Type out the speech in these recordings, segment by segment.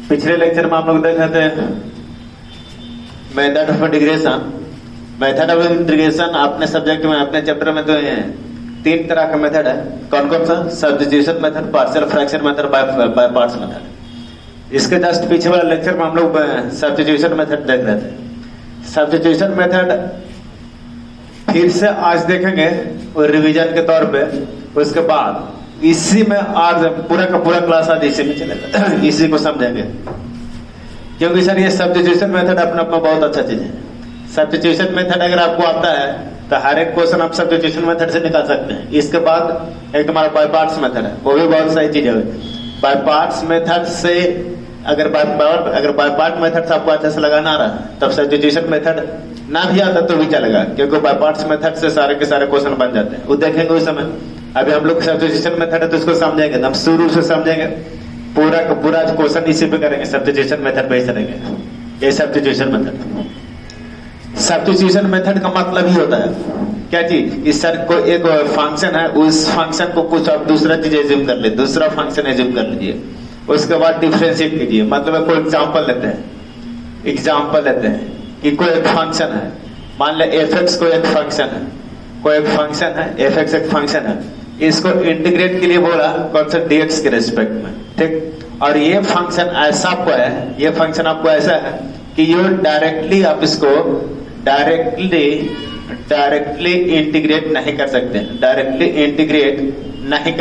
पिछले लेक्चर में आप लोग देखे थे method of integration. Method of integration अपने सब्जेक्ट में, अपने चैप्टर में तो ये 3 तरह का मेथड है। कौन कौन सा? Substitution method, partial fraction method, by parts method. इसके जस्ट पीछे वाले लेक्चर में हम लोग सब्स्टिट्यूशन मेथड देख रहे थे। सब्स्टिट्यूशन मेथड फिर से आज देखेंगे और रिवीजन के तौर पे। उसके बाद इसी में आज पूरा का पूरा क्लास आज इसी में चलेगा, इसी को समझेंगे, क्योंकि सर ये सब्स्टिट्यूशन मेथड अपने आप में बहुत अच्छा चीज है। सब्स्टिट्यूशन मेथड अगर आपको आता है तो हर एक क्वेश्चन आप सब्स्टिट्यूशन मेथड से निकाल सकते हैं। इसके बाद एक तुम्हारा बाय पार्ट्स मेथड है, वो भी बहुत सही चीज है। बाय पार्ट्स मेथड से अगर बाय पार्ट मेथड से आपको अच्छे से लगाना आ रहा है तब सब्स्टिट्यूशन मेथड ना भी आता तो भी चलेगा, क्योंकि बाय पार्ट्स मेथड से सारे के सारे क्वेश्चन बन जाते हैं। वो देखेंगे उस समय। अभी हम लोग सब्स्टिट्यूशन मेथड है तो उसको समझेंगे, हम शुरू से समझेंगे, पूरा का पूरा क्वेश्चन इसी पे करेंगे, सब्स्टिट्यूशन मेथड पे ही चलेंगे। ये सब्स्टिट्यूशन मेथड। सब्स्टिट्यूशन मेथड का मतलब ही होता है क्या चीज? कि सर को एक फंक्शन है, उस फंक्शन को कुछ आप दूसरा चीज एज्यूम कर ले, दूसरा फंक्शन एज्यूम कर लीजिए, उसके बाद डिफरेंशिएट कीजिए। मतलब कोई एग्जांपल लेते हैं कि कोई एक फंक्शन है, मान ले fx कोई एक फंक्शन है, fx एक फंक्शन है, इसको इंटीग्रेट के लिए बोला कौन सा? dx के रेस्पेक्ट में, ठीक। और ये फंक्शन ऐसा आपको है, ये फंक्शन आपको ऐसा है कि ये डायरेक्टली आप इसको डायरेक्टली इंटीग्रेट नहीं कर सकते, या डायरेक्टली इंटीग्रेट नहीं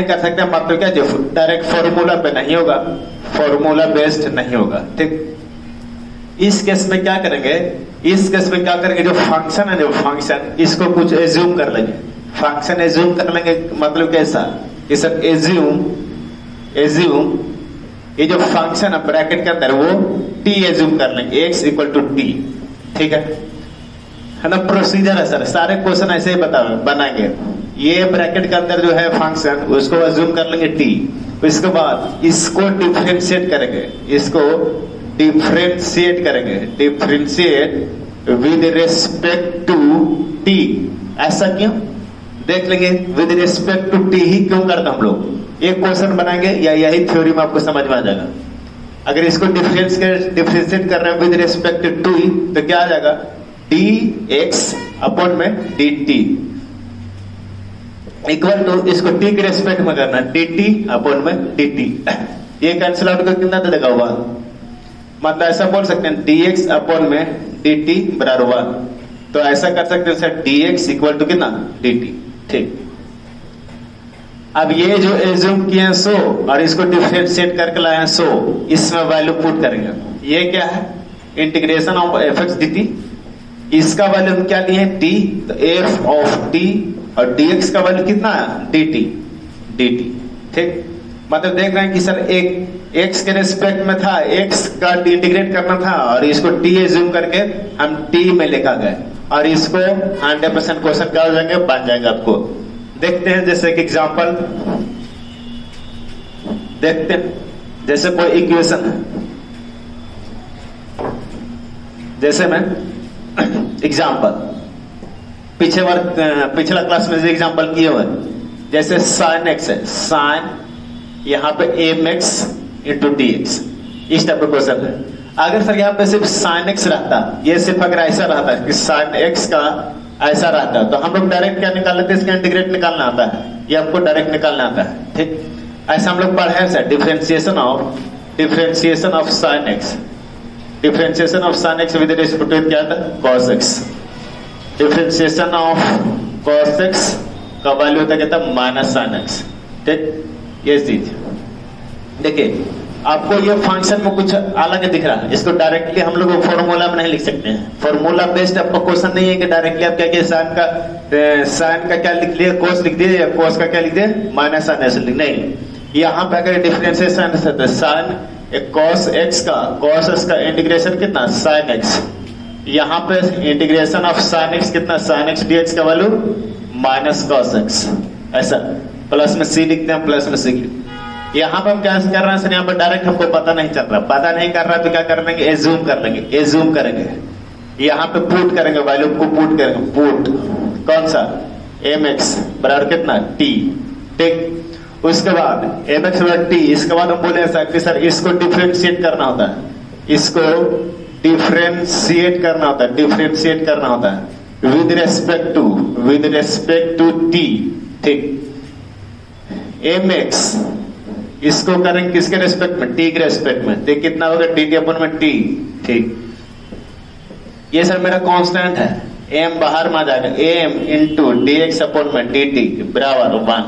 कर सकते मतलब क्या? जो डायरेक्ट फॉर्मूला पे नहीं होगा, फॉर्मूला बेस्ड नहीं होगा, ठीक। इस केस में क्या करेंगे? जो फंक्शन है, जो फंक्शन इसको कुछ एज्यूम कर लेंगे, फंक्शन एज्यूम कर लेंगे। मतलब कैसा कि सर एज्यूम ये जो फंक्शन है ब्रैकेट के अंदर वो t एज्यूम कर लेंगे, x इक्वल टू t, ठीक है ना? प्रोसीजर है सर, सारे क्वेश्चन ऐसे ही बनाएंगे। ये ब्रैकेट के अंदर जो है फंक्शन उसको एज्यूम कर लेंगे t, इसके बाद इसको differentiate with respect to t। ऐसा क्यों? देख लेंगे विद रिस्पेक्ट टू t ही क्यों करते हम लोग। एक क्वेश्चन बनाएंगे या यही थ्योरी में आपको समझ में आ जाएगा। अगर इसको डिफरेंशिएट कर रहे हैं विद रिस्पेक्ट टू t तो क्या आ जाएगा? dx अपॉन में dt इक्वल टू, इसको t के रेस्पेक्ट में करना है, dt अपॉन में dt। ये कैंसिल आउट कर कितना देगा? 1। मतलब ऐसा बोल सकते हैं dx अपॉन में dt बराबर 1। तो ऐसा कर सकते हैं सर dx इक्वल टू कितना? dt, ठीक। अब ये जो एज्यूम किए हैं 100 और इसको डिफरेंशिएट करके लाए हैं 100, इसमें वैल्यू पुट करेंगे। ये क्या है? Integration of fx dt। इसका वैल्यू क्या लिए? t, तो f ऑफ t, और dx का वैल्यू कितना है? dt, ठीक। मतलब देख रहे हैं कि सर एक x के रेस्पेक्ट में था, x का इंटीग्रेट करना था और इसको t एज्यूम करके हम t में लिखा गया, और इसको 100% क्वेश्चन क्या हो जाएंगे? बन जाएंगे। आपको देखते हैं जैसे एक एग्जांपल देखते हैं। जैसे कोई इक्वेशन है, जैसे मैं एग्जांपल पिछला क्लास में एग्जांपल किए हुए, जैसे sin x है, sin यहाँ पे mx इंटू dx, इस टाइप का क्वेश्चन है। अगर सर यहाँ पे सिर्फ sin x रहता, ये सिर्फ अगर ऐसा रहता कि sin x का ऐसा रहता तो हम लोग डायरेक्ट क्या निकाल लेते? इसका इंटीग्रेट निकालना आता है, ये आपको डायरेक्ट निकालना आता है, ठीक। ऐसा हम लोग पढ़े हैं sir, differentiation of sin x, with respect to क्या था? cos x। Differentiation of cos x का वैल्यू होता है क्या? माइनस sin x, ठीक। ये चीज देखिए, आपको ये फंक्शन में कुछ अलग दिख रहा है, इसको डायरेक्टली हम लोग फॉर्मूला में नहीं लिख सकते हैं। फॉर्मूला बेस्ड आपको क्वेश्चन नहीं है कि डायरेक्टली आप क्या किया? साइन का क्या लिख लिया? कोस लिख दिए, या कोस का क्या लिख दिए? माइनस साइन ऐसे लिख, नहीं। यहाँ पे अगर डिफरेंशिएशन है साइन cos x का इंटीग्रेशन कितना? sin x। यहाँ पे इंटीग्रेशन ऑफ sin x कितना? sin x dx का वैल्यू माइनस cos x, ऐसा प्लस में c लिखते हैं, प्लस में c। यहाँ पे हम क्या कर रहे हैं सर? यहाँ पे डायरेक्ट हमको पता नहीं चल रहा, पता नहीं कर रहा तो क्या कर लेंगे? एज्यूम करेंगे। यहाँ पे पुट करेंगे, वैल्यू को पुट करेंगे, पुट कौन सा? mx बराबर कितना? t, ठीक। उसके बाद एम एक्स बटा टी, इसके बाद हम बोले कि सर इसको डिफ्रेंशिएट करना होता है, इसको डिफ्रेंशिएट करना होता है, डिफ्रेंशिएट करना होता है विद रेस्पेक्ट टू टी। ठीक, एम एक्स इसको करेंगे किसके रेस्पेक्ट में, टी के रेस्पेक्ट में, तो कितना होगा डी टी अपन में टी। ठीक, ये सर मेरा कांस्टेंट है, एम बाहर में आ जाएगा, M into D x upon में डी टी बराबर 1।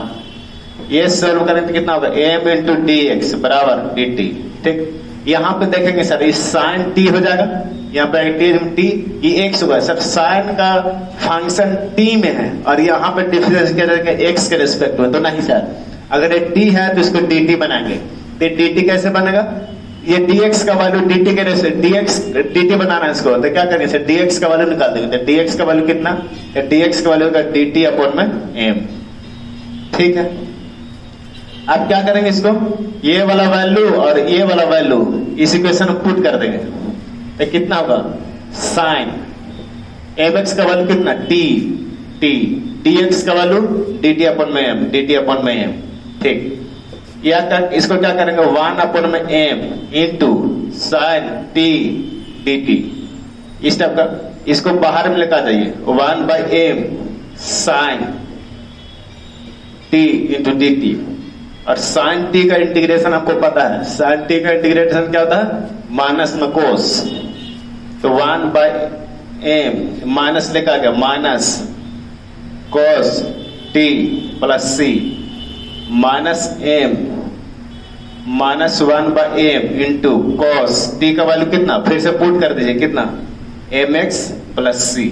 ये सॉल्व करेंगे तो कितना होगा, एम इंटू डी एक्स बराबर डी टी। ठीक, यहाँ पे देखेंगे सर ये साइन टी हो जाएगा, यहाँ पे टी ये एक्स होगा सर, साइन का फंक्शन टी में है और यहाँ पे डिफरेंस क्या रहेगा एक्स के रेस्पेक्ट में, तो नहीं सर अगर ये टी है तो इसको डी टी बनाएंगे, तो डी टी कैसे बनेगा, ये dx का वैल्यू dt के रेस्पेक्ट dt बनाना है इसको, तो क्या करेंगे सर dx का वैल्यू निकाल देंगे, तो dx का वैल्यू कितना, dx का वैल्यू का dt अपॉन में m। ठीक है, अब क्या करेंगे इसको, ये वाला वैल्यू और ये वाला वैल्यू इस इक्वेशन में पुट कर देंगे, तो कितना होगा साइन mx का वैल्यू कितना t dx का वैल्यू dt अपॉन में m। ठीक, या कर इसको क्या करेंगे 1 अपॉन में m into sine T D T, इस टाइप का इसको बाहर में लेकर जाइए, 1 by M sine T into D T, और साइन टी का इंटीग्रेशन आपको पता है, साइन टी का इंटीग्रेशन क्या होता है माइनस में कोस, तो 1 बाई एम माइनस लेकर आ गया minus cos T plus C minus M minus 1 by M into cos T का वैल्यू कितना, फिर से पुट कर दीजिए कितना एम एक्स प्लस सी,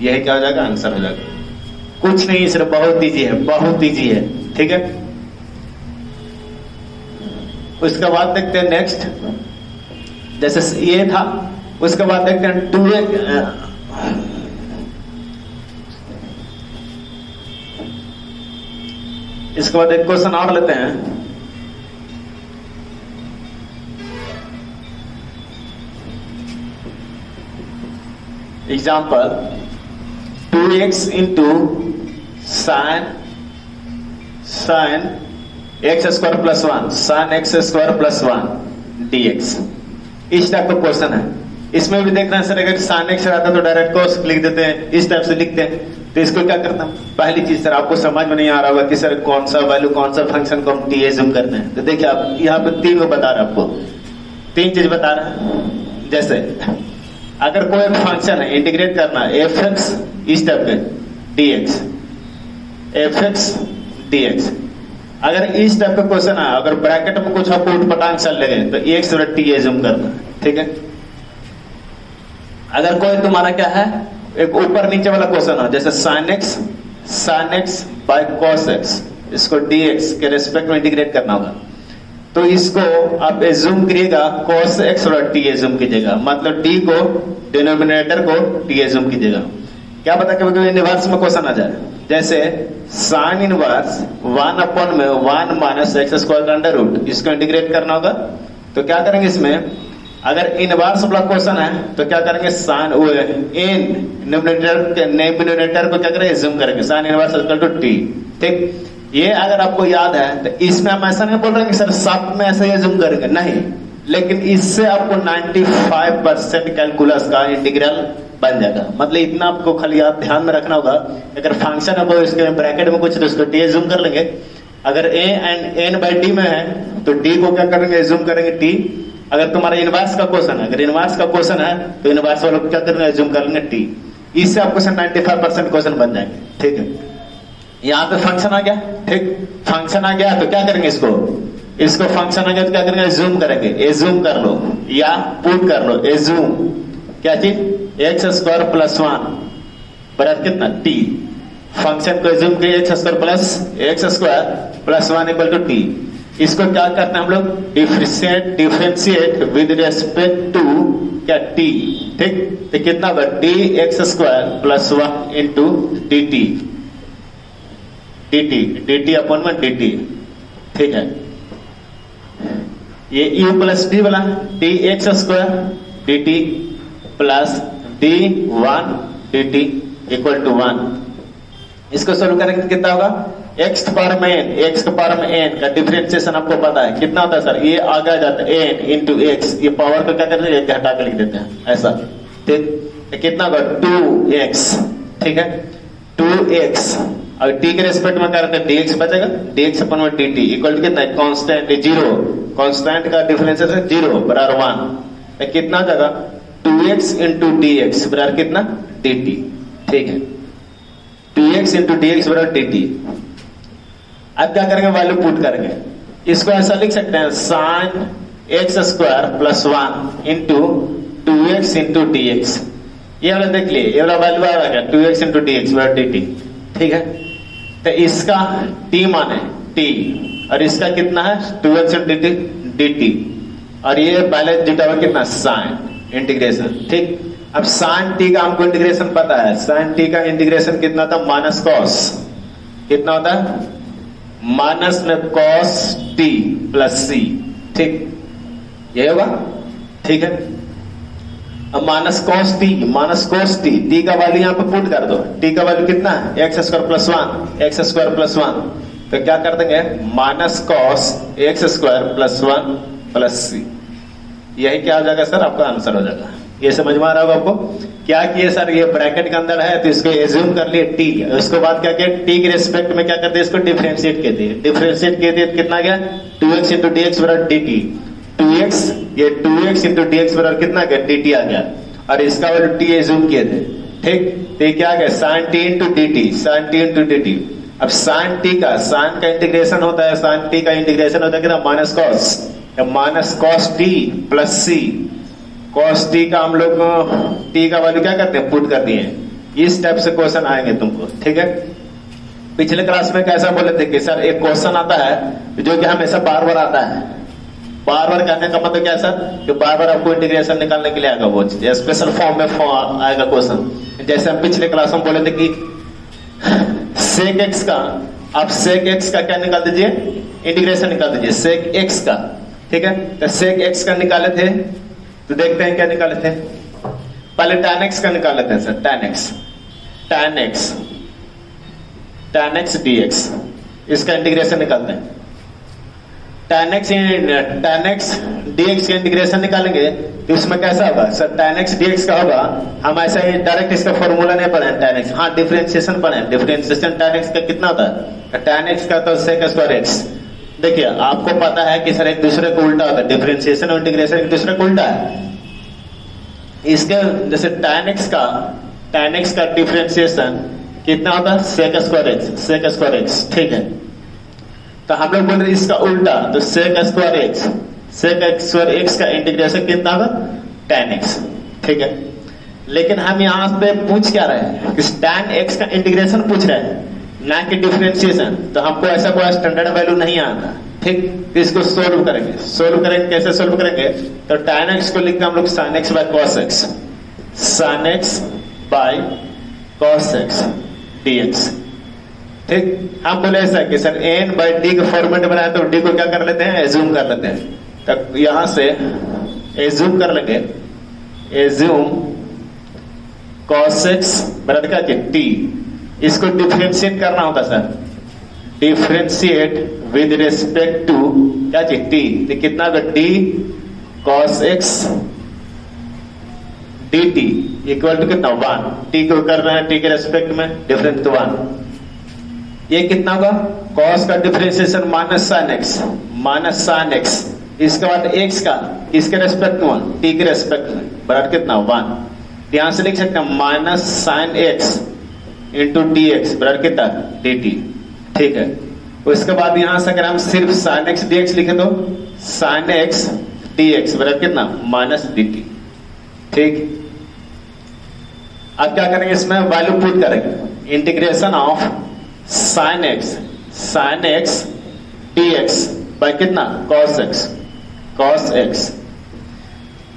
यही क्या हो जाएगा आंसर हो जाएगा, कुछ नहीं सिर्फ बहुत इजी है, बहुत इजी है। ठीक है, उसके बाद देखते हैं नेक्स्ट, जैसे ये था उसके बाद देखते हैं 2x, इसके बाद एक क्वेश्चन और लेते हैं, example 2x into sine x square plus 1 sine x square plus 1 dx, इस टाइप का क्वेश्चन है। इसमें भी देखना है सर अगर साइन एक्स रहता तो डायरेक्ट cos लिख देते हैं, इस टाइप से लिखते हैं, तो इसको क्या करता हूं, पहली चीज सर आपको समझ में नहीं आ रहा होगा कि सर कौन सा वैल्यू कौन सा फंक्शन को हम टी एज्यूम करते हैं, तो देखिए आप यहाँ पे 3 को बता रहा है, आपको 3 चीज बता रहा है। जैसे अगर कोई फंक्शन है इंटीग्रेट करना है एफ एक्स इस टाइप के dx, एफ एक्स dx, अगर इस टाइप का क्वेश्चन है, अगर ब्रैकेट में कुछ आपको उठपटांग चल लगे तो एक्स बटा टी एज्यूम करना है। ठीक है, अगर कोई तुम्हारा क्या है एक ऊपर नीचे वाला क्वेश्चन है, जैसे sine x by cos x, इसको dx के रेस्पेक्ट में इंटीग्रेट करना होगा, तो इसको आप एज्यूम करिएगा cos x और t एज्यूम कीजिएगा, मतलब t को डिनोमिनेटर को t एज्यूम कीजिएगा। क्या पता कभी कभी इनवर्स में क्वेश्चन आ जाए, जैसे साइन इनवर्स 1 अपॉन में 1 माइनस एक्स स्क्वायर का अंडर रूट, इसको इंटीग्रेट करना होगा, तो क्या करेंगे इसमें अगर इनवर्स वाला क्वेश्चन है तो क्या करेंगे साइन इन डिनोमिनेटर को क्या करेंगे एज्यूम करेंगे sine inverse equal to t। ठीक, ये अगर आपको याद है तो इसमें हम ऐसा नहीं बोल रहे कि सर सब में ऐसा एज्यूम करेंगे, नहीं, लेकिन इससे आपको 95% कैलकुलस का इंटीग्रल बन जाएगा। मतलब इतना आपको खाली याद ध्यान में रखना होगा, अगर फंक्शन है वो इसके ब्रैकेट में कुछ तो उसको टी एज्यूम कर लेंगे, अगर a and n by D में है तो t को क्या करेंगे एज्यूम करेंगे t, अगर तुम्हारा इनवर्स का क्वेश्चन है, अगर इनवर्स का क्वेश्चन है तो इनवर्स वालों को क्या करेंगे एज्यूम कर लेंगे t, इससे आपको 95% क्वेश्चन बन जाएंगे। ठीक है, यहाँ पे फंक्शन आ गया, ठीक, फंक्शन आ गया तो क्या करेंगे इसको फंक्शन आ गया तो क्या करेंगे एज्यूम करेंगे, एज्यूम कर लो या पुट कर लो, एज्यूम क्या चीज एक्स स्क्वायर प्लस 1 बराबर कितना t, फंक्शन को एज्यूम किया X square plus 1 equal to t, इसको क्या करते हैं हम लोग डिफरेंशिएट विद रेस्पेक्ट टू क्या t। ठीक, तो कितना होगा D X square plus 1 into D T upon में dt। ठीक है, ये u प्लस डी वाला D X square D T plus D 1 dt equal to 1, इसको सोल्व करेंगे कितना होगा एक्स पावर में एन का डिफरेंशिएशन आपको पता है कितना होता है सर, ये आगे जाता है एन इंटू एक्स, ये पावर को क्या करते हैं हटा के लिख देते हैं ऐसा, ठीक। कितना होगा 2x, ठीक है 2x। अगर t के रेस्पेक्ट में क्या रहता है dx बचेगा, dx अपन में dt इक्वल टू कितना है कांस्टेंट 0, कांस्टेंट का डिफरेंशिएशन 0 बराबर 1, तो कितना हो जाएगा 2x इंटू dx बराबर कितना dt, ठीक है 2x इंटू dx बराबर dt। अब क्या करेंगे वैल्यू पुट करेंगे, इसको ऐसा लिख सकते हैं sin x square plus 1 into 2x into dx। ये वाला देख लिए, ये वाला वैल्यू आ गया 2x इंटू dx बराबर dt, ठीक है। तो इसका t माने t और इसका कितना है 2x इंटू dt और ये बैलेंस जीटा हुआ कितना sin इंटीग्रेशन, ठीक। अब sin t का हमको इंटीग्रेशन पता है, sin t का इंटीग्रेशन कितना था माइनस कॉस, कितना होता है माइनस में कॉस t प्लस c, ठीक ये होगा, ठीक है। अब माइनस कॉस टी का वैल्यू यहाँ पे पुट कर दो, टी का वैल्यू कितना है एक्स स्क्वायर प्लस 1, तो क्या कर देंगे minus cos x square plus 1 plus C, यही क्या हो जाएगा सर आपका आंसर हो जाएगा। ये समझ में आ रहा होगा आपको, क्या किए सर ये ब्रैकेट के अंदर है तो इसको एज्यूम कर लिए टी, उसके बाद क्या किया टी के रिस्पेक्ट में क्या करते हैं इसको डिफरेंशिएट कहते हैं, डिफरेंशिएट कहते हैं कितना गया 2x इंटू डी एक्स बराबर डी टी, 2x ये 2x इंटू डी एक्स बराबर कितना गया dt आ गया और इसका वैल्यू t एज्यूम किए थे, ठीक। तो ये क्या गया sin t इंटू dt, अब sin का इंटीग्रेशन होता है, sin t का इंटीग्रेशन होता है कितना minus cos t plus c, cos t का हम लोग t का वैल्यू क्या करते हैं पुट कर दिए, इस टाइप से क्वेश्चन आएंगे तुमको, ठीक है। पिछले क्लास में कैसा बोले थे कि सर एक क्वेश्चन आता है जो कि हमेशा बार बार आता है, बार बार कहने का मतलब क्या है सर कि बार बार आपको इंटीग्रेशन निकालने के लिए आएगा, वो स्पेशल फॉर्म में आएगा क्वेश्चन। जैसे हम पिछले क्लास में बोले थे कि sec x का, आप sec x का क्या निकाल दीजिए इंटीग्रेशन निकाल दीजिए sec x का, ठीक है। तो sec x का निकाले थे तो देखते हैं क्या निकाले थे, पहले tan x का निकाल लेते हैं सर, tan x dx, इसका इंटीग्रेशन निकालते हैं। tan x dx का इंटीग्रेशन निकालेंगे तो इसमें कैसा होगा सर tan x dx का होगा, हम ऐसा ही डायरेक्ट इसका फॉर्मूला नहीं पढ़े tan x, हाँ डिफरेंशिएशन पढ़े, डिफरेंशिएशन tan x का कितना होता है tan x का तो sec स्क्वायर x। देखिए आपको पता है कि सर एक दूसरे को उल्टा होता है, डिफरेंशिएशन और इंटीग्रेशन एक दूसरे को उल्टा है। इसके जैसे tan x का डिफरेंशिएशन कितना होता है sec स्क्वायर x, ठीक है। तो हम लोग बोल रहे इसका उल्टा, तो sec स्क्वायर x का इंटीग्रेशन कितना होगा tan x, ठीक है। लेकिन हम यहाँ पे पूछ क्या रहे हैं कि tan x का इंटीग्रेशन पूछ रहे हैं ना कि डिफरेंशिएशन, तो हमको ऐसा कोई स्टैंडर्ड वैल्यू नहीं आता, ठीक। तो इसको सोल्व करेंगे, कैसे सोल्व करेंगे, तो tan x को लिखते हैं हम लोग sin x by cos x dx, ठीक। हम बोले ऐसा कि सर n बाई डी का फॉर्मेट बनाया तो डी को क्या कर लेते हैं एज्यूम कर लेते हैं, तो यहां से एज्यूम कर लेंगे, एज्यूम cos x बराबर क्या कि t, इसको डिफरेंशिएट करना होता sir, differentiate with respect to क्या चीज t, तो कितना होगा d cos x dt equal to कितना 1, t को कर रहे हैं t के रेस्पेक्ट में डिफरेंट तो 1, ये कितना होगा cos का डिफरेंशिएशन माइनस sin x, इसके बाद x का इसके रेस्पेक्ट में t के रेस्पेक्ट में बराबर कितना 1, यहां से लिख सकते हैं minus sin x into dx बराबर कितना dt, ठीक है। उसके बाद यहां से अगर हम सिर्फ sin x dx लिखे तो sin x dx बराबर कितना माइनस dt, ठीक। अब क्या करेंगे इसमें वैल्यू पुट करेंगे, integration of sin x dx by कितना cos x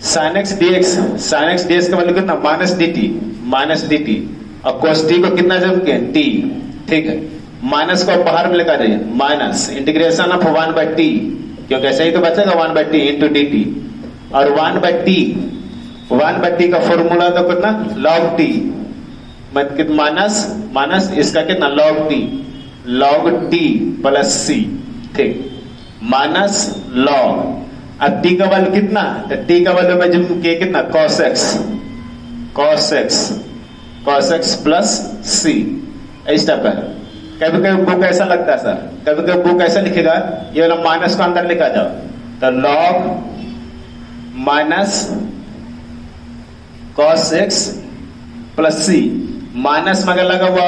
sin x dx का वैल्यू कितना माइनस dt और cos t को कितना जब किया t, ठीक है। माइनस को बाहर में लेकर जाइए, minus integration of 1 by t, क्योंकि ऐसा ही तो बचेगा 1 बाय t इंटू dt, और 1 बाय t का फॉर्मूला तो कितना log t, माइनस इसका कितना log t, log t plus c, ठीक, माइनस log, अब t का वैल्यू कितना, तो t का वैल्यू में जो के कितना cos x प्लस c, इस टाइप का। कभी कभी बुक ऐसा लगता है सर, कभी कभी बुक ऐसा लिखेगा, ये वाला माइनस को अंदर लिखा जाओ, तो log minus cos x plus c, minus में अगर लगा हुआ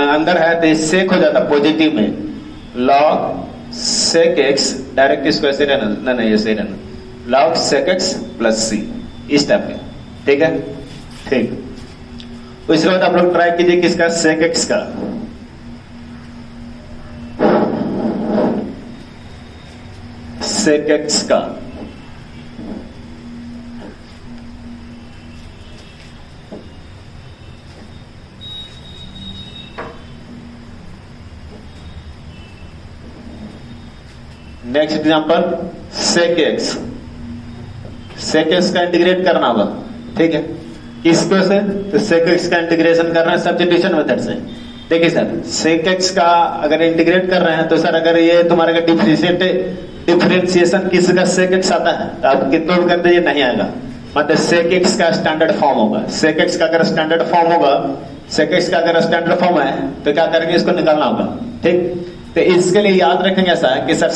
अंदर है तो सेक हो जाता पॉजिटिव में, log sec x, डायरेक्ट इसको ऐसे रहना, नहीं ऐसे रहना, log sec x plus c, इस टाइप के, ठीक है, ठीक। उसके बाद आप लोग ट्राई कीजिए किसका, sec x का, sec x का, next example sec x, sec x का इंटीग्रेट करना होगा, ठीक है, किसको से, तो sec x का इंटीग्रेशन करना है सब्स्टिट्यूशन मेथड से। देखिए सर, sec x का अगर इंटीग्रेट कर रहे हैं तो सर अगर ये तुम्हारे का डिफरेंशिएशन किसका sec x आता है तो आप कितना भी कर दीजिए नहीं आएगा, मतलब sec x का स्टैंडर्ड फॉर्म होगा, sec x का अगर स्टैंडर्ड फॉर्म होगा, sec x का अगर स्टैंडर्ड फॉर्म है तो क्या करेंगे, इसको निकालना होगा, ठीक। तो इसके लिए याद रखेंगे ऐसा है कि सर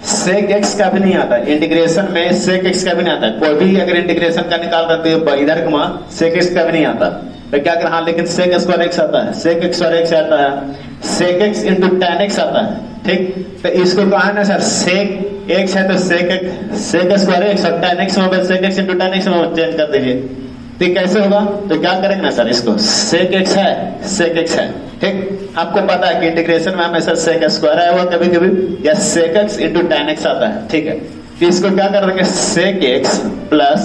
sec x का भी नहीं आता इंटीग्रेशन में, sec x का भी नहीं आता, कोई भी अगर इंटीग्रेशन का निकाल रहे हो इधर का sec x का भी नहीं आता, तो क्या कर, हाँ लेकिन sec स्क्वायर x आता है, sec स्क्वायर x आता है, sec x into tan x आता है, ठीक। तो इसको कहा है ना सर, sec x है तो sec स्क्वायर x और tan x में sec x into tan x में चेंज कर दीजिए, तो कैसे होगा, तो क्या करेंगे ना सर, इसको sec x है, ठीक। आपको पता है कि इंटीग्रेशन में हमेशा sec स्क्वायर आया हुआ कभी कभी, या sec x into tan x आता है, ठीक है। तो इसको क्या कर देंगे, sec x plus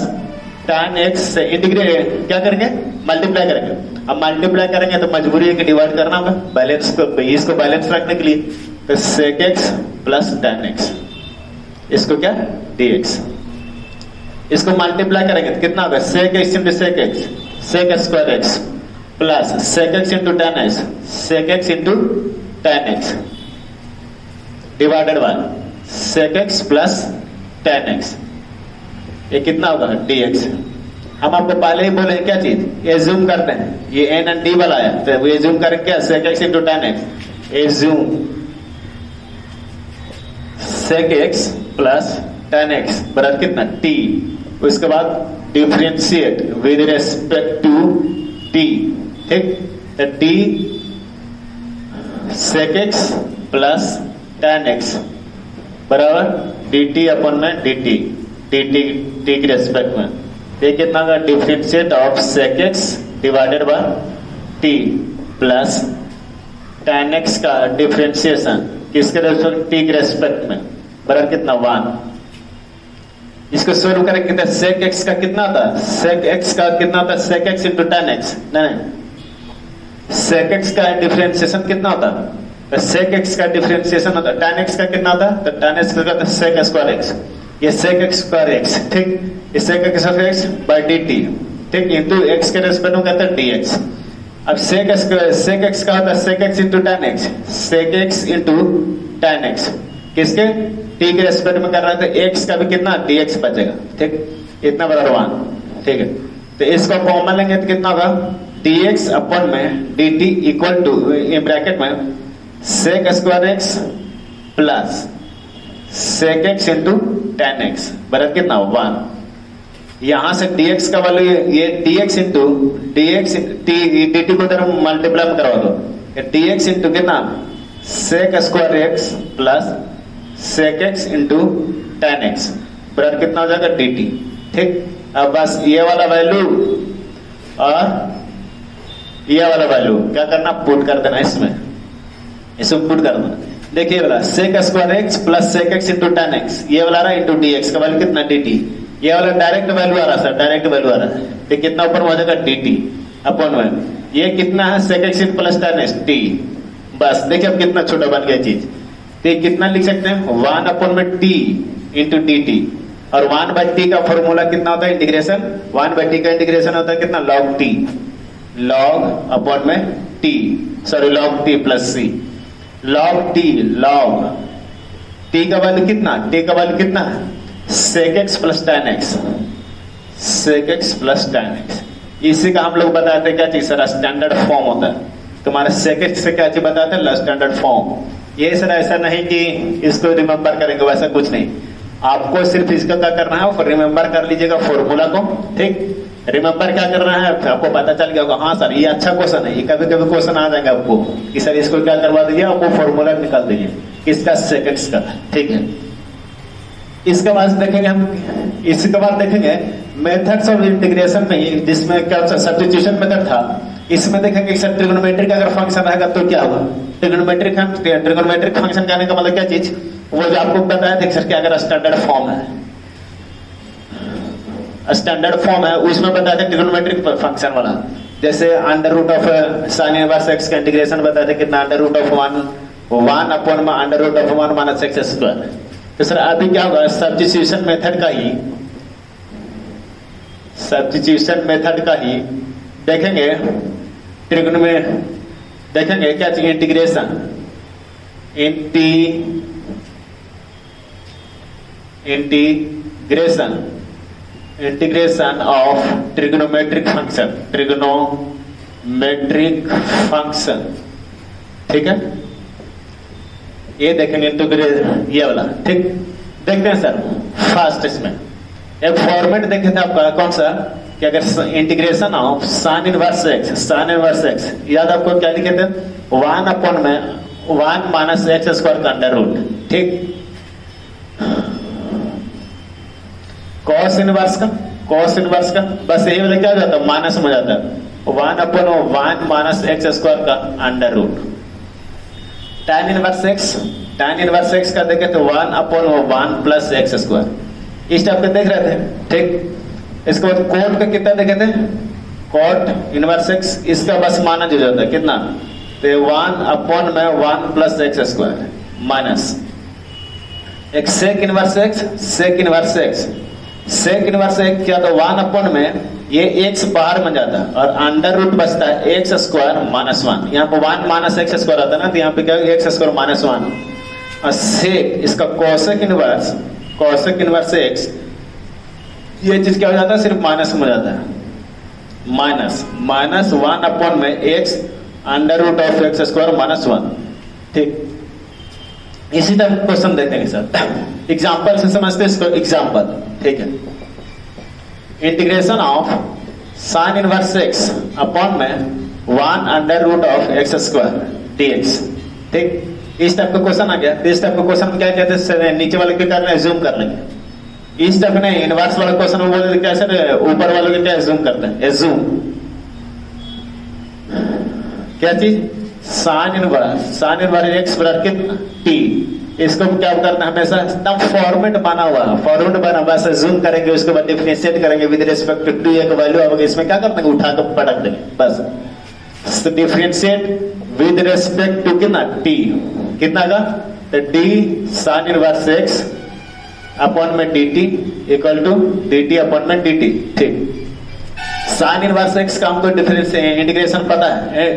tan x से इंटीग्रेट क्या करेंगे, मल्टीप्लाई करेंगे। अब मल्टीप्लाई करेंगे तो मजबूरी है कि डिवाइड करना होगा, बैलेंस को, इसको बैलेंस रखने के लिए, तो sec x plus tan x, इसको क्या dx, इसको मल्टीप्लाई करेंगे तो कितना होगा, sec x into sec square x plus sec x into tan x, sec x into tan x divided bye sec x plus tan x, ये कितना होगा dx। हम आपको पहले ही बोले क्या चीज, ये जूम करते हैं, ये n एंड d वाला है तो ये जूम करेंगे क्या, sec x into tan x, ये जूम sec x plus tan x बराबर कितना t, उसके बाद differentiate with respect to t, ठीक, तो t sec x plus tan x बराबर dt अपन में dt t के रेस्पेक्ट में, ये कितना का differentiate of sec x divided by t plus tan x का डिफरेंशिएशन किसके रेस्पेक्ट, t के रेस्पेक्ट में, बराबर कितना 1। इसको सोल्व करेंगे तो sec x का कितना आता है, sec x का कितना होता है, sec x into tan x, नहीं sec x का डिफरेंशिएशन कितना होता है, तो sec x का डिफरेंशिएशन होता है tan x का कितना होता है, तो tan x का होता है sec स्क्वायर x, ये sec x स्क्वायर x, ठीक, ये sec x बाय dt, ठीक, इंटू x के रेस्पेक्ट में कहते हैं dx। अब sec x का होता है sec x into tan x, sec x into tan x किसके, t के रेस्पेक्ट में कर रहा है तो x का भी कितना dx बचेगा, ठीक, इतना बराबर 1, ठीक है। तो इसको कॉमन लेंगे तो कितना होगा, dx अपन में dt इक्वल टू ब्रैकेट में sec square x plus sec x into tan x बराबर कितना 1। यहां से dx का वैल्यू, ये dx इंटू dx dt को इधर मल्टीप्लाई करवा दो, dx इंटू कितना sec square x plus sec x into tan x बराबर कितना हो जाएगा dt, ठीक। अब बस ये वाला वैल्यू और ये वाला वैल्यू क्या करना, पुट कर देना इसमें पुट कर देना। देखिए वाला sec square x plus sec x into tan x, ये वाला रहा इंटू dx का वैल्यू कितना dt, ये वाला डायरेक्ट वैल्यू आ रहा सर, डायरेक्ट वैल्यू आ रहा है, तो कितना ऊपर हो जाएगा dt अपॉन में, ये कितना है sec x plus tan x t, बस देखिए अब कितना छोटा बन गया चीज। तो कितना लिख सकते हैं 1 अपॉन में t इंटू dt, और 1 बाई t का फॉर्मूला कितना होता है इंटीग्रेशन, 1 बाई t का इंटीग्रेशन होता है कितना log t, लॉग अपॉन में T, sorry log T plus C, log T, log T का वैल्यू कितना, टी का वैल्यू कितना है, sec x plus tan x, sec x plus tan x. इसी का हम लोग बताते हैं क्या चीज सर, स्टैंडर्ड फॉर्म होता है। तुम्हारे सेक एक्स से क्या चीज बताते हैं, स्टैंडर्ड फॉर्म। ये सर ऐसा नहीं कि इसको रिमेंबर करेंगे, वैसा कुछ नहीं, आपको सिर्फ इसका क्या करना है, रिमेंबर कर लीजिएगा फॉर्मूला को, ठीक। रिमेंबर क्या करना है, आपको पता चल गया होगा, हाँ सर ये अच्छा क्वेश्चन है, ये कभी कभी क्वेश्चन आ जाएगा आपको कि सर इसको क्या करवा दीजिए, आपको फॉर्मूला निकाल दीजिए किसका, सेक एक्स का, ठीक है। इसके बाद देखेंगे हम, इसके बाद देखेंगे मेथड्स ऑफ इंटीग्रेशन में, जिसमें क्या सब्स्टिट्यूशन मेथड था, इसमें देखेंगे सर ट्रिग्नोमेट्रिक अगर फंक्शन रहेगा तो क्या होगा। ट्रिग्नोमेट्रिक फंक्शन कहने का मतलब क्या चीज, वो जो आपको बताया था सर कि अगर स्टैंडर्ड फॉर्म है, स्टैंडर्ड फॉर्म है उसमें बताया था ट्रिग्नोमेट्रिक फंक्शन वाला, जैसे under root of sine inverse x का इंटीग्रेशन बताया था कितना, अंडर रूट ऑफ 1 अपॉन में under root of 1 minus x square. तो सर अभी क्या होगा, सब्स्टिट्यूशन मेथड का ही देखेंगे, ट्रिग्न में देखेंगे क्या चाहिए, इंटीग्रेशन ऑफ ट्रिग्नोमेट्रिक फंक्शन, ठीक है। ये देखेंगे ये वाला, ठीक। देखते हैं सर फर्स्ट इसमें एक फॉर्मेट देखे थे आपका कौन सा, कि अगर integration of sine inverse x, याद आपको क्या लिखे थे, 1 अपॉन में 1 माइनस एक्स स्क्वायर का अंडर रूट, ठीक। कॉस इनवर्स का बस यही वाला क्या हो जाता है, माइनस में जाता है, 1 अपॉन 1 माइनस एक्स स्क्वायर का under root. tan inverse x का देखे तो 1 अपॉन 1 प्लस एक्स स्क्वायर, इस टाइप के देख रहे थे, ठीक। इसके बाद कोट का कितना देखे थे, कोट इनवर्स एक्स, इसका बस माइनस हो जाता है कितना, तो 1 अपॉन में 1 प्लस एक्स स्क्वायर माइनस एक सेक इनवर्स एक्स क्या, तो 1 अपॉन में ये एक्स बाहर में जाता है और अंडर रूट बचता है एक्स स्क्वायर माइनस 1, यहाँ पे 1 माइनस एक्स स्क्वायर आता है ना, तो यहाँ पे क्या एक्स स्क्वायर माइनस 1, और सेक इसका कोसेक इनवर्स एक्स, ये चीज क्या हो जाता है, सिर्फ माइनस में जाता है, माइनस 1 अपॉन में x under root of x square minus 1, ठीक। इसी तरह क्वेश्चन देखेंगे सर, एग्जाम्पल से समझते हैं इसको, एग्जाम्पल, ठीक है। Integration of sine inverse x upon में 1 under root of x square dx, ठीक। इस टाइप का क्वेश्चन आ गया, इस टाइप का क्वेश्चन क्या कहते हैं, नीचे वाले क्या करना है, जूम कर लेंगे। इस टाइप नहीं, इनवर्स वाला क्वेश्चन में बोले क्या सर, ऊपर वालों के क्या जूम करते हैं, जूम क्या चीज, साइन इनवर्स एक्स बराबर कितना, टी। इसको क्या करना है, हमेशा एकदम फॉर्मेट बना हुआ बस जूम करेंगे, उसके बाद डिफरेंशिएट करेंगे विद रिस्पेक्ट टू एक वैल्यू आएगा, इसमें क्या करना है, उठा कर पटक देंगे बस। डिफरेंशिएट विद रिस्पेक्ट टू कितना, टी, कितना का, तो d sine inverse x upon में dt equal to dt upon में dt, ठीक। साइन इनवर्स एक्स का हमको डिफरेंस इंटीग्रेशन पता है,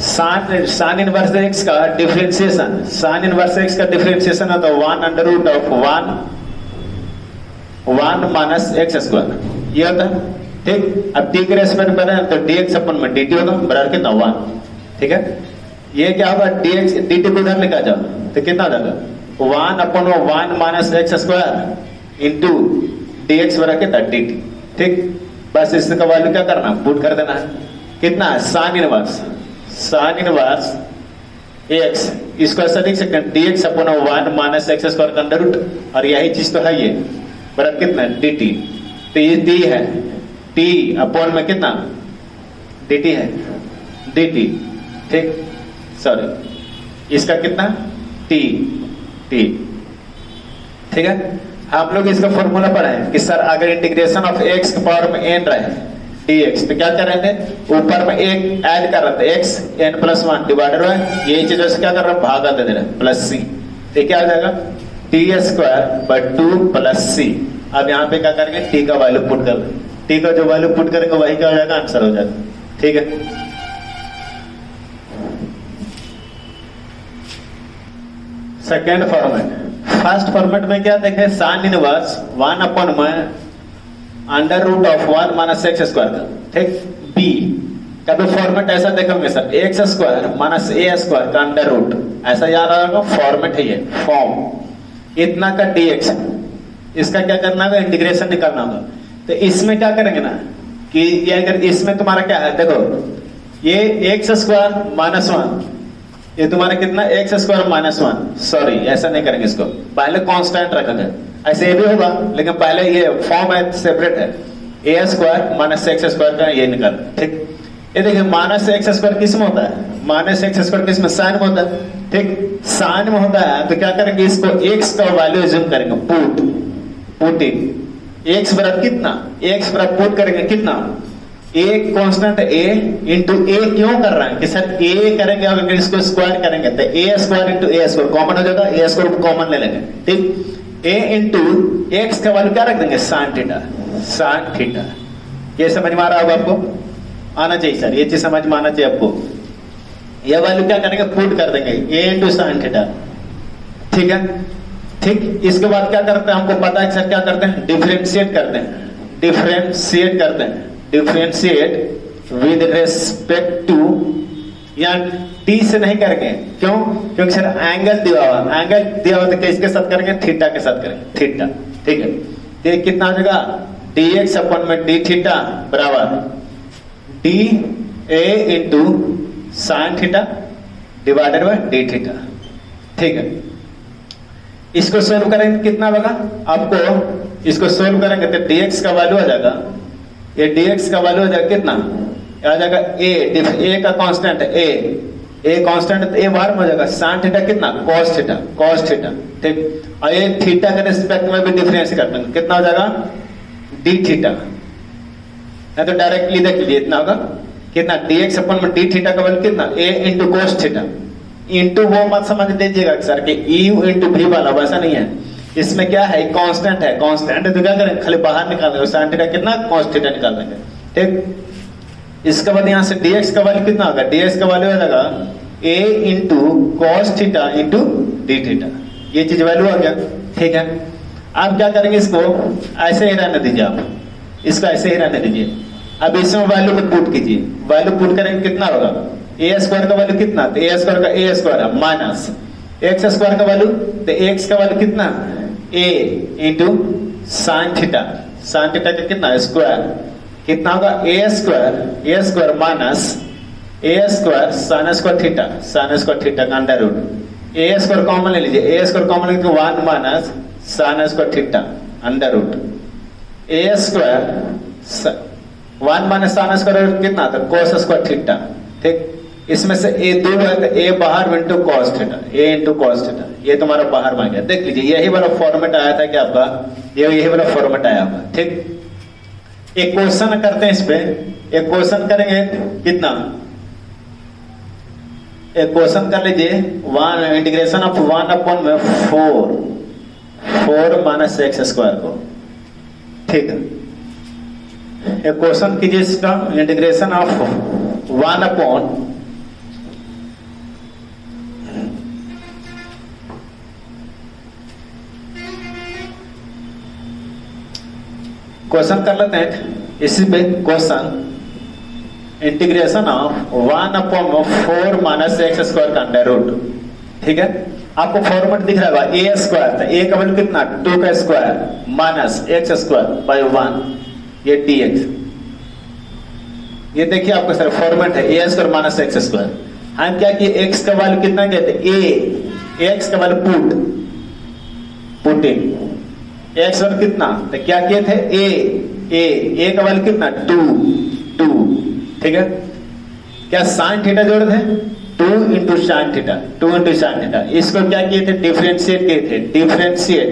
साइन इनवर्स एक्स का डिफरेंशिएशन है तो 1 under root of 1 minus x square, ये होता है, ठीक। अब टी के रेस्पेक्ट में तो dx अपन में dt होगा बराबर कितना, 1, ठीक है। ये क्या होगा, dx dt को इधर लेकर जाओ तो कितना हो जाएगा, 1 अपन 1 minus x square into dx बराबर कितना, dt, ठीक। बस इसका वैल्यू क्या करना, पुट कर देना है, कितना है, साइन इनवर्स एक्स, इसको ऐसा लिख सकते हैं dx अपन 1 माइनस एक्स स्क्वायर का अंडर रूट, और यही चीज तो है ये बराबर कितना, dt। तो ये d है, t अपॉन में कितना, dt है, dt, ठीक, सॉरी इसका कितना, t, ठीक है। हम लोग इसका फॉर्मूला पढ़े कि सर अगर इंटीग्रेशन ऑफ x के पावर में n रहे dx, तो क्या कर रहे थे, ऊपर में एक ऐड कर रहे थे x n+1 डिवाइडेड बाय, यही चीज से क्या कर रहे हैं, भागा दे रहे हैं, प्लस c, तो क्या आ जाएगा, t² / 2 + c। अब यहाँ पे क्या करेंगे, t का वैल्यू पुट कर दें, टी का जो वैल्यू पुट करेंगे वही क्या हो जाएगा, आंसर हो जाएगा। ठीक है, सेकेंड फॉर्मेट। फर्स्ट फॉर्मेट में क्या देखे, साइन इनवर्स 1 में under root of 1 minus x square का। ठीक, बी का भी फॉर्मेट ऐसा देखेंगे सर, एक्स स्क्वायर माइनस ए स्क्वायर का अंडर रूट, ऐसा याद आएगा, फॉर्मेट है ये, फॉर्म इतना का dx, इसका क्या करना होगा, इंटीग्रेशन निकालना होगा। तो इसमें क्या करेंगे ना कि ये अगर इसमें तुम्हारा क्या है, देखो ये एक्स स्क्वायर माइनस 1, ये तुम्हारा कितना, एक्स स्क्वायर माइनस 1, सॉरी ऐसा नहीं करेंगे, इसको पहले कांस्टेंट रखेंगे, ऐसे ये भी होगा, लेकिन पहले ये फॉर्म है सेपरेट है, ए स्क्वायर माइनस एक्स स्क्वायर का ये निकाल। ठीक, ये देखिए माइनस एक्स स्क्वायर किस में होता है, माइनस एक्स स्क्वायर किस में, साइन में होता है। ठीक, साइन में होता है तो क्या करेंगे, इसको एक्स का वैल्यू एज्यूम करेंगे, पुट इन एक्स बराबर कितना, एक्स बराबर पुट करेंगे कितना, ए कांस्टेंट ए इंटू ए, क्यों कर रहे हैं कि सर ए करेंगे अगर इसको स्क्वायर करेंगे तो A square into A square common हो जाएगा, ए स्क्वायर कॉमन ले लेंगे। ठीक, ए इंटू एक्स का वैल्यू क्या रख देंगे, साइन थीटा, साइन थीटा। ये समझ में आ रहा होगा आपको, आना चाहिए सर, ये चीज समझ में आना चाहिए आपको। ये वैल्यू क्या करेंगे, पुट कर देंगे ए इंटू साइन थीटा। ठीक है, ठीक, इसके बाद क्या करते हैं, हमको पता है सर क्या करते हैं, डिफरेंशिएट करते हैं, डिफरेंशिएट करते हैं, डिफरेंशिएट विद रेस्पेक्ट टू, या टी से नहीं करेंगे, क्यों, क्योंकि सर एंगल दिया हुआ, एंगल दिया हुआ तो किसके साथ करेंगे, थीटा के साथ करेंगे, थीटा। ठीक है, तो कितना हो जाएगा, dx अपन में d थीटा बराबर D A into sine theta divided by D theta. ठीक है, इसको सोल्व करेंगे कितना होगा, आपको इसको सोल्व करेंगे तो dx का वैल्यू आ जाएगा, ये dx का वैल्यू आ जाएगा कितना, आ जाएगा ए का कांस्टेंट ए कांस्टेंट, तो ए बाहर में हो जाएगा, साइन थीटा कितना, cos थीटा, cos थीटा। ठीक, और ये थीटा के रिस्पेक्ट में भी डिफरेंस कर देंगे, कितना हो जाएगा, डी थीटा। तो डायरेक्टली देख लीजिए इतना होगा कितना, dx अपन में डी थीटा का वैल्यू कितना, a into cos theta, into वो मत समझ लीजिएगा सर कि u इंटू v वाला, वैसा नहीं है, इसमें क्या है, कांस्टेंट है, कांस्टेंट तो क्या करेंगे, खाली बाहर निकाल देंगे, साइन थीटा कितना, cos थीटा निकाल देंगे। ठीक, इसके बाद यहाँ से dx का वैल्यू कितना होगा, dx का वैल्यू हो जाएगा a into cos theta into D theta, ये चीज वैल्यू आ गया। ठीक है, आप क्या करेंगे, इसको ऐसे ही रहने दीजिए, आप इसको ऐसे ही रहने दीजिए। अब इसमें वैल्यू को पुट कीजिए, वैल्यू पुट करेंगे कितना होगा, ए स्क्वायर का वैल्यू कितना, तो ए स्क्वायर का ए स्क्वायर है माइनस एक्स स्क्वायर का वैल्यू, तो एक्स का वैल्यू कितना, A into sine theta, sine theta का कितना स्क्वायर, कितना होगा, A square minus A square sine square theta, sine square theta का under root, A square common ले लीजिए, ए स्क्वायर कॉमन लेंगे 1 minus sine square theta under root, A square 1 minus sine square कितना था, cos square theta. ठीक, इसमें से ए दो है तो ए बाहर इंटू cos थीटा, ए इंटू cos थीटा, ये तुम्हारा बाहर में गया। देख लीजिए यही वाला फॉर्मेट आया था क्या आपका, यही वाला फॉर्मेट आया आपका। ठीक, एक क्वेश्चन करते हैं, इस पे एक क्वेश्चन करेंगे कितना, एक क्वेश्चन कर लीजिए, इंटीग्रेशन ऑफ 1 अपॉन में 4 माइनस एक्स स्क्वायर को। ठीक है, एक क्वेश्चन कीजिए इसका, इंटीग्रेशन ऑफ 1 अपॉन क्वेश्चन कर लेते हैं इसी पे, question integration of 1 upon 4 minus x square का अंडर रूट। ठीक है, आपको फॉर्मेट दिख रहा है, ए स्क्वायर था, ए का वैल्यू कितना, 2 का square minus x square by 1, ये dx। ये देखिए आपका सर फॉर्मेट है, ए स्क्वायर माइनस एक्स स्क्वायर। हम क्या किए, एक्स का वैल्यू कितना कहते, ए एक्स का value put in, x value कितना, तो क्या किए थे, ए का वैल्यू कितना, 2। ठीक है, क्या साइन थीटा जोड़ थे, 2 into sine theta, 2 into sine theta. इसको क्या किए थे, डिफरेंशिएट किए थे, डिफरेंशिएट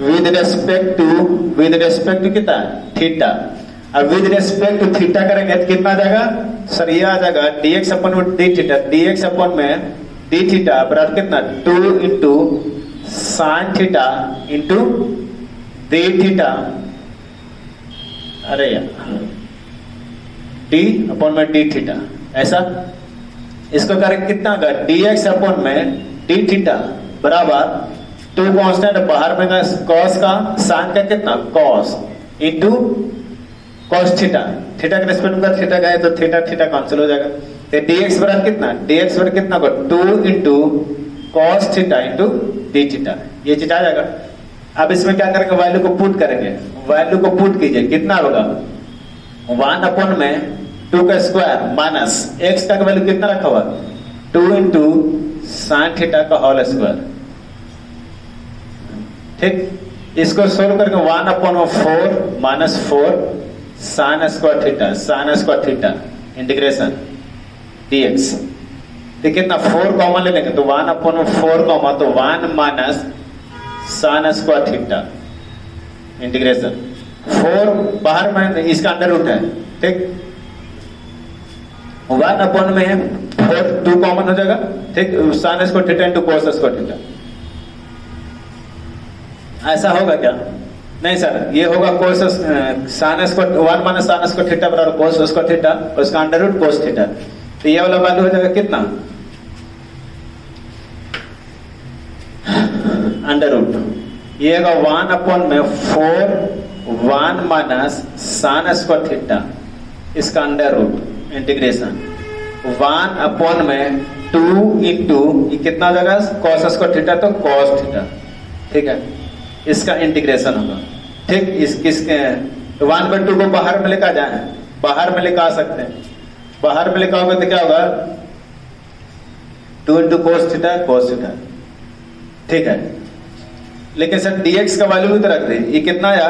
विद रेस्पेक्ट टू कितना, थीटा। अब विद रेस्पेक्ट टू थीटा करेंगे तो कितना आ जाएगा सर, ये आ जाएगा dx अपॉन में डी थीटा, dx अपॉन में डी थीटा बराबर कितना, 2 into sine theta into D theta अरे यार डी अपॉन में डी थीटा, ऐसा इसको करेंगे कितना होगा, डी एक्स अपॉन में डी थीटा बराबर टू कॉन्स्टेंट बाहर में कॉस का साइन का कितना cos into cos theta, theta के रेस्पेक्ट में थीटा का है तो थीटा थीटा कैंसिल हो जाएगा, तो डी एक्स बराबर कितना, डी एक्स बराबर कितना होगा 2 into cos theta into D theta, ये चीज आ जाएगा। अब इसमें क्या करेंगे, वैल्यू को पुट करेंगे, वैल्यू को पुट कीजिए कितना होगा 1 अपॉन में 2 का स्क्वायर माइनस एक्स का वैल्यू कितना रखा हुआ 2 इंटू साइन थीटा का होल स्क्वायर, ठीक। इसको सोल्व करके 1 upon 4 minus 4 sign square theta integration dx, तो कितना 4 कॉमन ले लेंगे तो 1 अपॉन 4 कॉमा तो 1 minus sine square theta integration 4 बाहर में इसका अंडर रूट है, ठीक। 1 अपॉन में 4 2 कॉमन हो जाएगा, ठीक, sign square theta into cos square theta, ऐसा होगा क्या, नहीं सर ये होगा कोस sine square 1 minus sine square theta बराबर कोस स्क्वायर थीटा उसका अंडर रूट कोस थीटा, तो ये वाला वैल्यू हो जाएगा कितना अंडर रूट, ये होगा 1 अपॉन में 4 1 माइनस साइन स्क्वायर थीटा इसका अंडर रूट इंटीग्रेशन 1 अपॉन में 2 इंटू ये कितना हो जाएगा कॉस स्क्वायर थीटा तो कॉस थीटा, ठीक है, इसका इंटीग्रेशन होगा, ठीक। किसके 1/2 को बाहर में लेकर जाए, बाहर में लेकर आ सकते हैं, बाहर में लेकर होगा तो क्या होगा 2 इंटू कोस थीटा, ठीक है। लेकिन सर dx का वैल्यू भी तो रख दे, ये कितना आया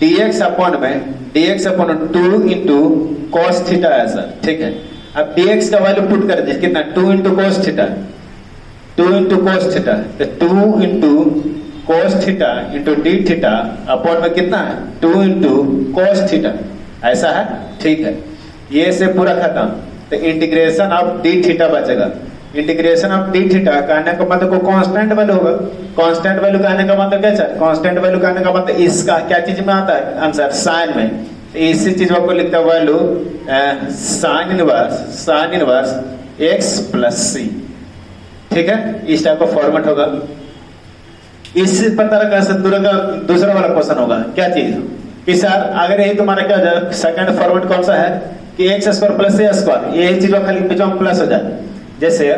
dx अपॉन में 2 इंटू कॉस थीटा है सर, ठीक है। अब dx का वैल्यू पुट कर दीजिए कितना 2 into cos theta, 2 into cos theta, तो 2 into cos theta into D theta upon में कितना है 2 इंटू कोस थीटा, ऐसा है, ठीक है। ये से पूरा खत्म, तो इंटीग्रेशन ऑफ डी थीटा बचेगा, इंटीग्रेशन ऑफ डी थीटा कहने का मतलब को कांस्टेंट वैल्यू होगा, कांस्टेंट वैल्यू कहने का मतलब क्या है, कांस्टेंट वैल्यू कहने का मतलब इसका क्या चीज में आता है आंसर साइन में, तो इसी चीज को लिखता है value sine inverse x plus C, ठीक है, इस टाइप का फॉर्मेट होगा। इसी प्रकार का दूसरा वाला क्वेश्चन होगा क्या चीज कि सर अगर यही तुम्हारा क्या हो जाए सेकंड फॉर्मेट कौन सा है कि x square plus a square, यही चीज खाली बीच में प्लस हो जाए, जैसे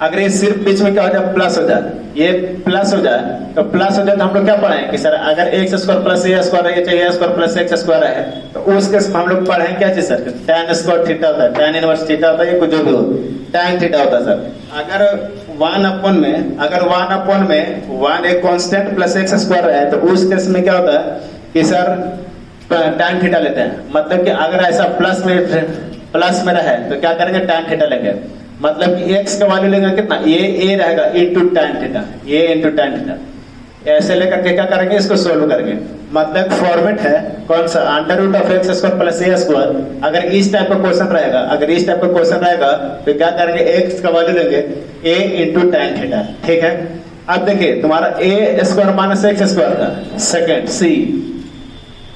अगर ये सिर्फ बीच में क्या हो जाए प्लस हो जाए, ये प्लस हो जाए तो प्लस हो जाए तो हम लोग क्या पढ़े कि सर अगर x square plus a square है चाहे ए स्क्वायर प्लस एक्स स्क्वायर है तो उस केस में हम लोग पढ़े क्या चीज सर tan स्क्वायर थीटा होता है, tan इनवर्स थीटा होता है, ये कुछ जो भी हो tan थीटा होता है सर। अगर 1 अपॉन में 1 एक कांस्टेंट प्लस एक्स स्क्वायर है तो उस केस में क्या होता है कि सर tan थीटा लेते हैं, मतलब कि अगर ऐसा प्लस में रहे तो क्या करेंगे tan थीटा लेंगे, मतलब कि x का वैल्यू लेंगे कितना a रहेगा into tan theta, a into tan theta, ऐसे लेकर के क्या करेंगे इसको सोल्व करेंगे, मतलब फॉर्मेट है कौन सा under root of x square plus a square. अगर इस टाइप का क्वेश्चन रहेगा तो क्या करेंगे x का वैल्यू लेंगे a इंटू tan थीटा, ठीक है। अब देखिए तुम्हारा a square minus x square का सेकंड सी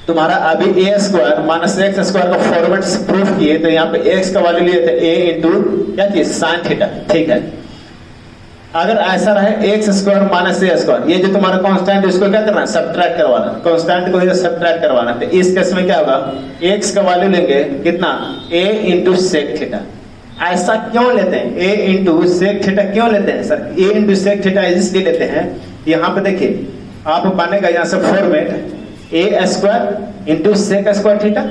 तुम्हारा अभी a square minus x square का फॉर्मेट प्रूफ किए तो यहाँ पे x का वैल्यू लिए थे a इंटू क्या चीज साइन थीटा, ठीक है। अगर ऐसा रहे एक्स स्क्वायर माइनस ए स्क्वायर, ये जो तुम्हारा कांस्टेंट इसको क्या करना है सब्ट्रैक्ट करवाना, कांस्टेंट को इधर सब्ट्रैक्ट करवाना, तो इस केस में क्या होगा x का वैल्यू लेंगे कितना a इंटू सेक थीटा। ऐसा क्यों लेते हैं a इंटू सेक थीटा क्यों लेते हैं सर, a इंटू सेक थीटा इसलिए लेते हैं, यहाँ पे देखिए आप बनेगा यहाँ से format a square into sec square theta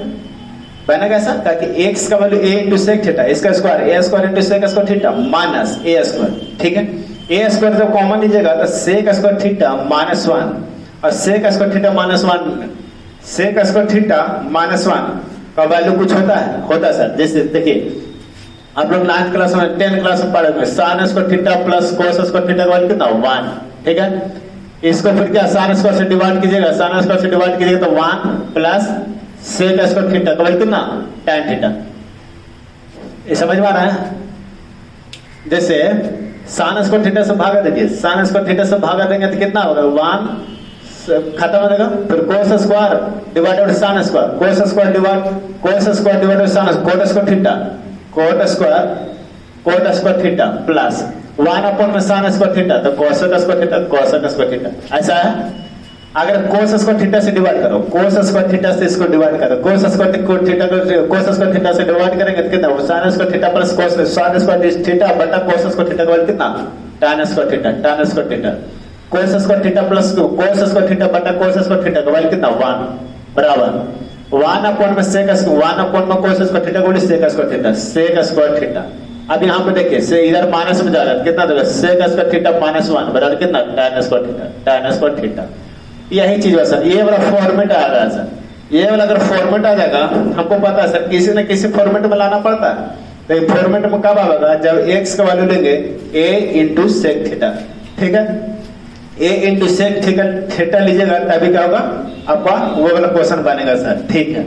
बनेगा ऐसा, ताकि x का वैल्यू a इंटू सेक थीटा इसका square a square into sec square theta minus a square, ठीक है। a स्क्वायर जब कॉमन लीजिएगा तो सेक स्क्वायर थीटा माइनस 1 और sec square theta minus 1, sec square theta minus 1 का वैल्यू कुछ होता है सर, जैसे देखिए आप लोग 9th क्लास में 10th क्लास में पढ़े हुए sign square theta plus cos square theta का वैल्यू कितना 1, ठीक है। इसको फिर क्या साइन स्क्वायर से डिवाइड कीजिएगा, साइन स्क्वायर से डिवाइड कीजिएगा तो 1 प्लस सेक स्क्वायर थीटा का वैल्यू कितना tan थीटा, ये समझ में आ रहा है। जैसे साइन स्क्वायर थीटा से भागा दीजिए, साइन स्क्वायर थीटा से भागा देंगे तो कितना होगा 1 खत्म हो जाएगा। फिर cos square divided sine square, cos square divided sine, cot square theta plus 1 upon में साइन स्क्वायर थीटा, तो कोसेक स्क्वायर थीटा। ऐसा है। अगर कोस स्क्वायर थीटा से डिवाइड करो, कोस स्क्वायर थीटा से इसको डिवाइड करो, कोस स्क्वायर थीटा से डिवाइड करेंगे तो कितना, sine square theta plus sine square theta बटा कोस स्क्वायर थीटा का वैल्यू कितना, tan square theta. Cos square theta plus cos square theta बटा कोस स्क्वायर थीटा का वैल्यू कितना, 1 बराबर 1 अपॉन में सेक, 1 अपॉन में कोस स्क्वायर थीटा का वैल्यू सेक स्क्वायर थीटा। अब यहाँ पे देखिए से इधर माइनस में जा रहा है, कितना देगा, सेक स्क्वायर थीटा माइनस 1 बराबर कितना, tan स्क्वायर थीटा। यही चीज है सर, ये वाला फॉर्मेट आ रहा है सर। ये वाला अगर फॉर्मेट आ जाएगा, हमको पता है सर किसी न किसी फॉर्मेट में लाना पड़ता है। तो ये फॉर्मेट में कब आएगा, जब x का वैल्यू लेंगे a इंटू सेक थीटा, ठीक है, a इंटू सेक थीटा लीजिएगा, तभी क्या होगा आपका वो वाला क्वेश्चन बनेगा सर, ठीक है।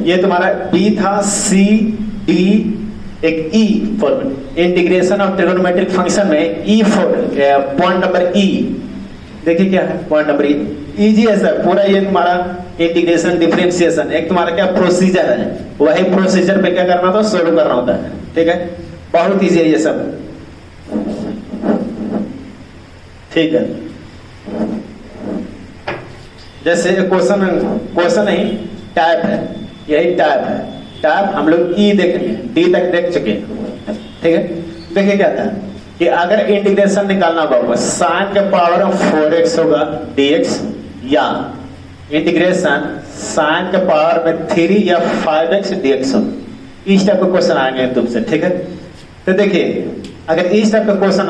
ये तुम्हारा b था, c d एक e format, integration of trigonometric function में e पॉइंट नंबर e, देखिए क्या है पॉइंट नंबर इजी है सर पूरा। ये तुम्हारा इंटीग्रेशन डिफरेंशिएशन एक तुम्हारा क्या प्रोसीजर है, वही प्रोसीजर पे क्या करना होता है, सोल्व करना होता है, ठीक है, बहुत इजी है ये सब, ठीक है। जैसे क्वेश्चन नहीं टाइप है, यही टाइप है, टाइप हम लोग ई देखेंगे, डी तक देख चुके हैं, ठीक है। देखिए क्या था कि अगर इंटीग्रेशन निकालना होगा साइन के पावर ऑफ 4x होगा dx, या इंटीग्रेशन साइन के पावर में 3 या 5x dx हो, इस टाइप का क्वेश्चन आएंगे तुमसे, ठीक है। तो देखिए अगर इस टाइप का क्वेश्चन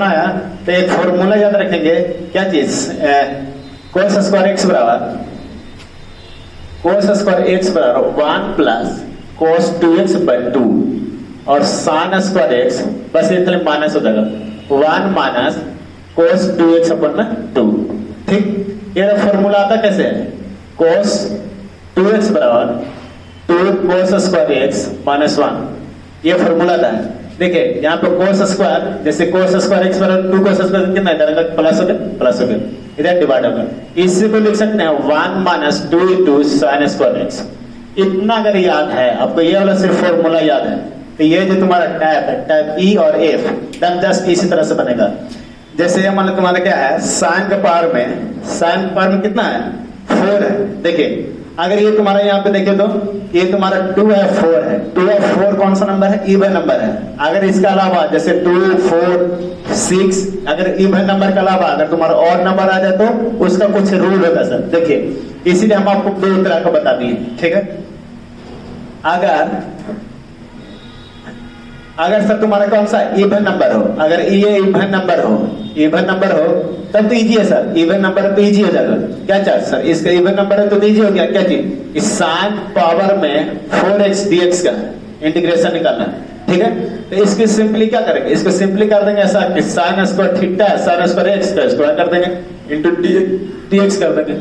आया, तो एक फॉर्मूला याद रखेंगे, क्या चीज, कोस स्क्वायर x बराबर 1 प्लस कोस 2x बाई 2 और साइन स्क्वायर एक्स, बस ये माइनस हो जाएगा 1 माइनस कोस 2x अपन 2, ठीक। ये फॉर्मूला आता कैसे है, कोस 2x बराबर 2 कोस स्क्वायर एक्स माइनस 1, ये फॉर्मूला आता है। देखिए यहाँ पे कोस स्क्वायर, जैसे कोस स्क्वायर एक्स बराबर 2 कोस स्क्वायर कितना है, प्लस हो गया, इधर डिवाइड होगा, इसी को लिख सकते हैं 1 minus 2 into sine square x. इतना अगर याद है आपको, ये वाला सिर्फ फॉर्मूला याद है, तो ये जो तुम्हारा टाइप है, टाइप ई और एफ, दम जस्ट इसी तरह से बनेगा। जैसे ये मान लो तुम्हारा क्या है, साइन के पावर में कितना है, 4 है। देखिए अगर ये तुम्हारा यहाँ पे देखिए तो ये तुम्हारा 2 है 4 है, 2 और 4 कौन सा नंबर है, इवन नंबर है। अगर इसका अलावा जैसे 2 4 6 अगर इवन नंबर के अलावा अगर तुम्हारा और नंबर आ जाए तो उसका कुछ रूल होता है सर, देखिए इसीलिए हम आपको 2 तरह का बता दिए, ठीक है। अगर सर तुम्हारा कौन सा इवन नंबर हो, अगर ये इवन नंबर हो तब तो इजी है सर, इवन नंबर है तो इजी हो जाएगा। क्या चार्ज सर, इसका इवन नंबर है तो इजी हो गया, क्या चीज, इस साइन पावर में 4x dx का इंटीग्रेशन निकालना है, ठीक है। तो इसकी सिंपली क्या करेंगे, इसको सिंपली कर देंगे ऐसा कि sign square theta sine square x का स्क्वायर कर देंगे इंटू dx कर देंगे,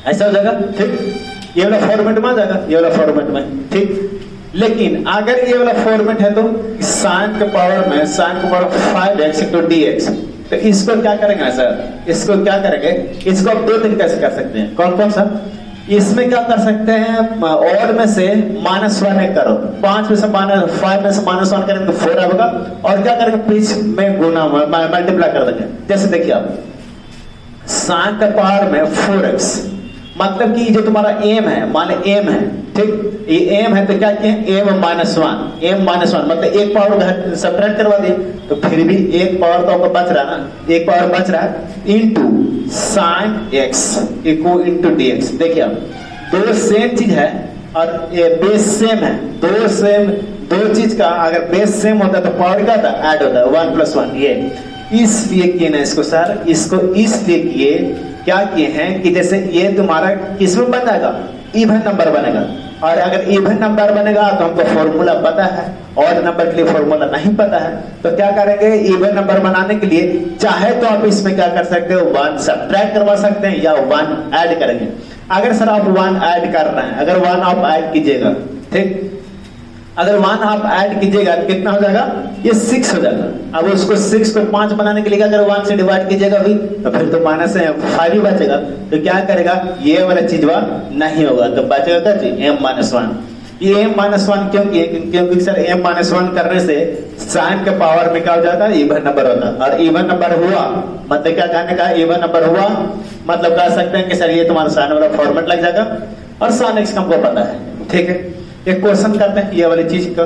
ऐसा हो जाएगा, ठीक। ये वाला फॉर्मेट में आ जाएगा, ये वाला फॉर्मेट में, ठीक। लेकिन अगर ये वाला फॉर्मेट है तो साइन के पावर में 5x इंटू dx, तो इसको क्या करेंगे सर, इसको आप 2 तरीके से कर सकते हैं। कौन सा, इसमें क्या कर सकते हैं, ऑड में से -1 करो, 5 में से 5 में से -1 करेंगे तो 4 आएगा, और क्या करेंगे बीच में गुना मल्टीप्लाई कर देंगे। जैसे देखिए आप साइन के पावर में 4x, मतलब कि जो तुम्हारा एम है, मान एम है, ठीक, ये एम है तो क्या किए, m -1 मतलब एक पावर सब्ट्रैक्ट करवा दिए, तो फिर भी एक पावर तो आपका बच रहा ना, एक पावर बच रहा है into sine x equal into dx। देखिए आप 2 सेम चीज है और ये बेस सेम है, दो चीज का अगर बेस सेम होता है तो पावर क्या होता है, ऐड होता है 1 + 1। ये इसलिए किए ना इसको सर, इसको इसलिए किए क्या किए हैं कि जैसे ये तुम्हारा किसमें बन जाएगा, इवन नंबर बनेगा, और अगर इवन नंबर बनेगा तो हमको फॉर्मूला पता है, ऑड नंबर के लिए फॉर्मूला नहीं पता है, तो क्या करेंगे, इवन नंबर बनाने के लिए चाहे तो आप इसमें क्या कर सकते हो, 1 सब्ट्रैक्ट करवा सकते हैं या 1 ऐड करेंगे। अगर सर आप 1 ऐड कर रहे हैं, अगर 1 आप ऐड कीजिएगा, ठीक, अगर 1 आप ऐड कीजिएगा तो कितना हो जाएगा, ये 6 हो जाएगा। अब उसको 6 को 5 बनाने के लिए अगर 1 से डिवाइड कीजिएगा भी तो फिर तो माइनस 5 ही बचेगा। तो क्या करेगा, ये वाला चीज नहीं होगा, तो बचेगा क्या जी, m-1। ये m-1 क्यों किए, क्योंकि सर m-1 करने से साइन के पावर में क्या हो जाता है, इवन नंबर होता है। और इवन नंबर हुआ मतलब क्या कहने का, इवन नंबर हुआ मतलब कह सकते हैं कि सर ये तुम्हारा साइन वाला फॉर्मेट लग जाएगा और साइन एक्स हमको पता है। ठीक है, एक क्वेश्चन करते हैं ये वाली चीज का,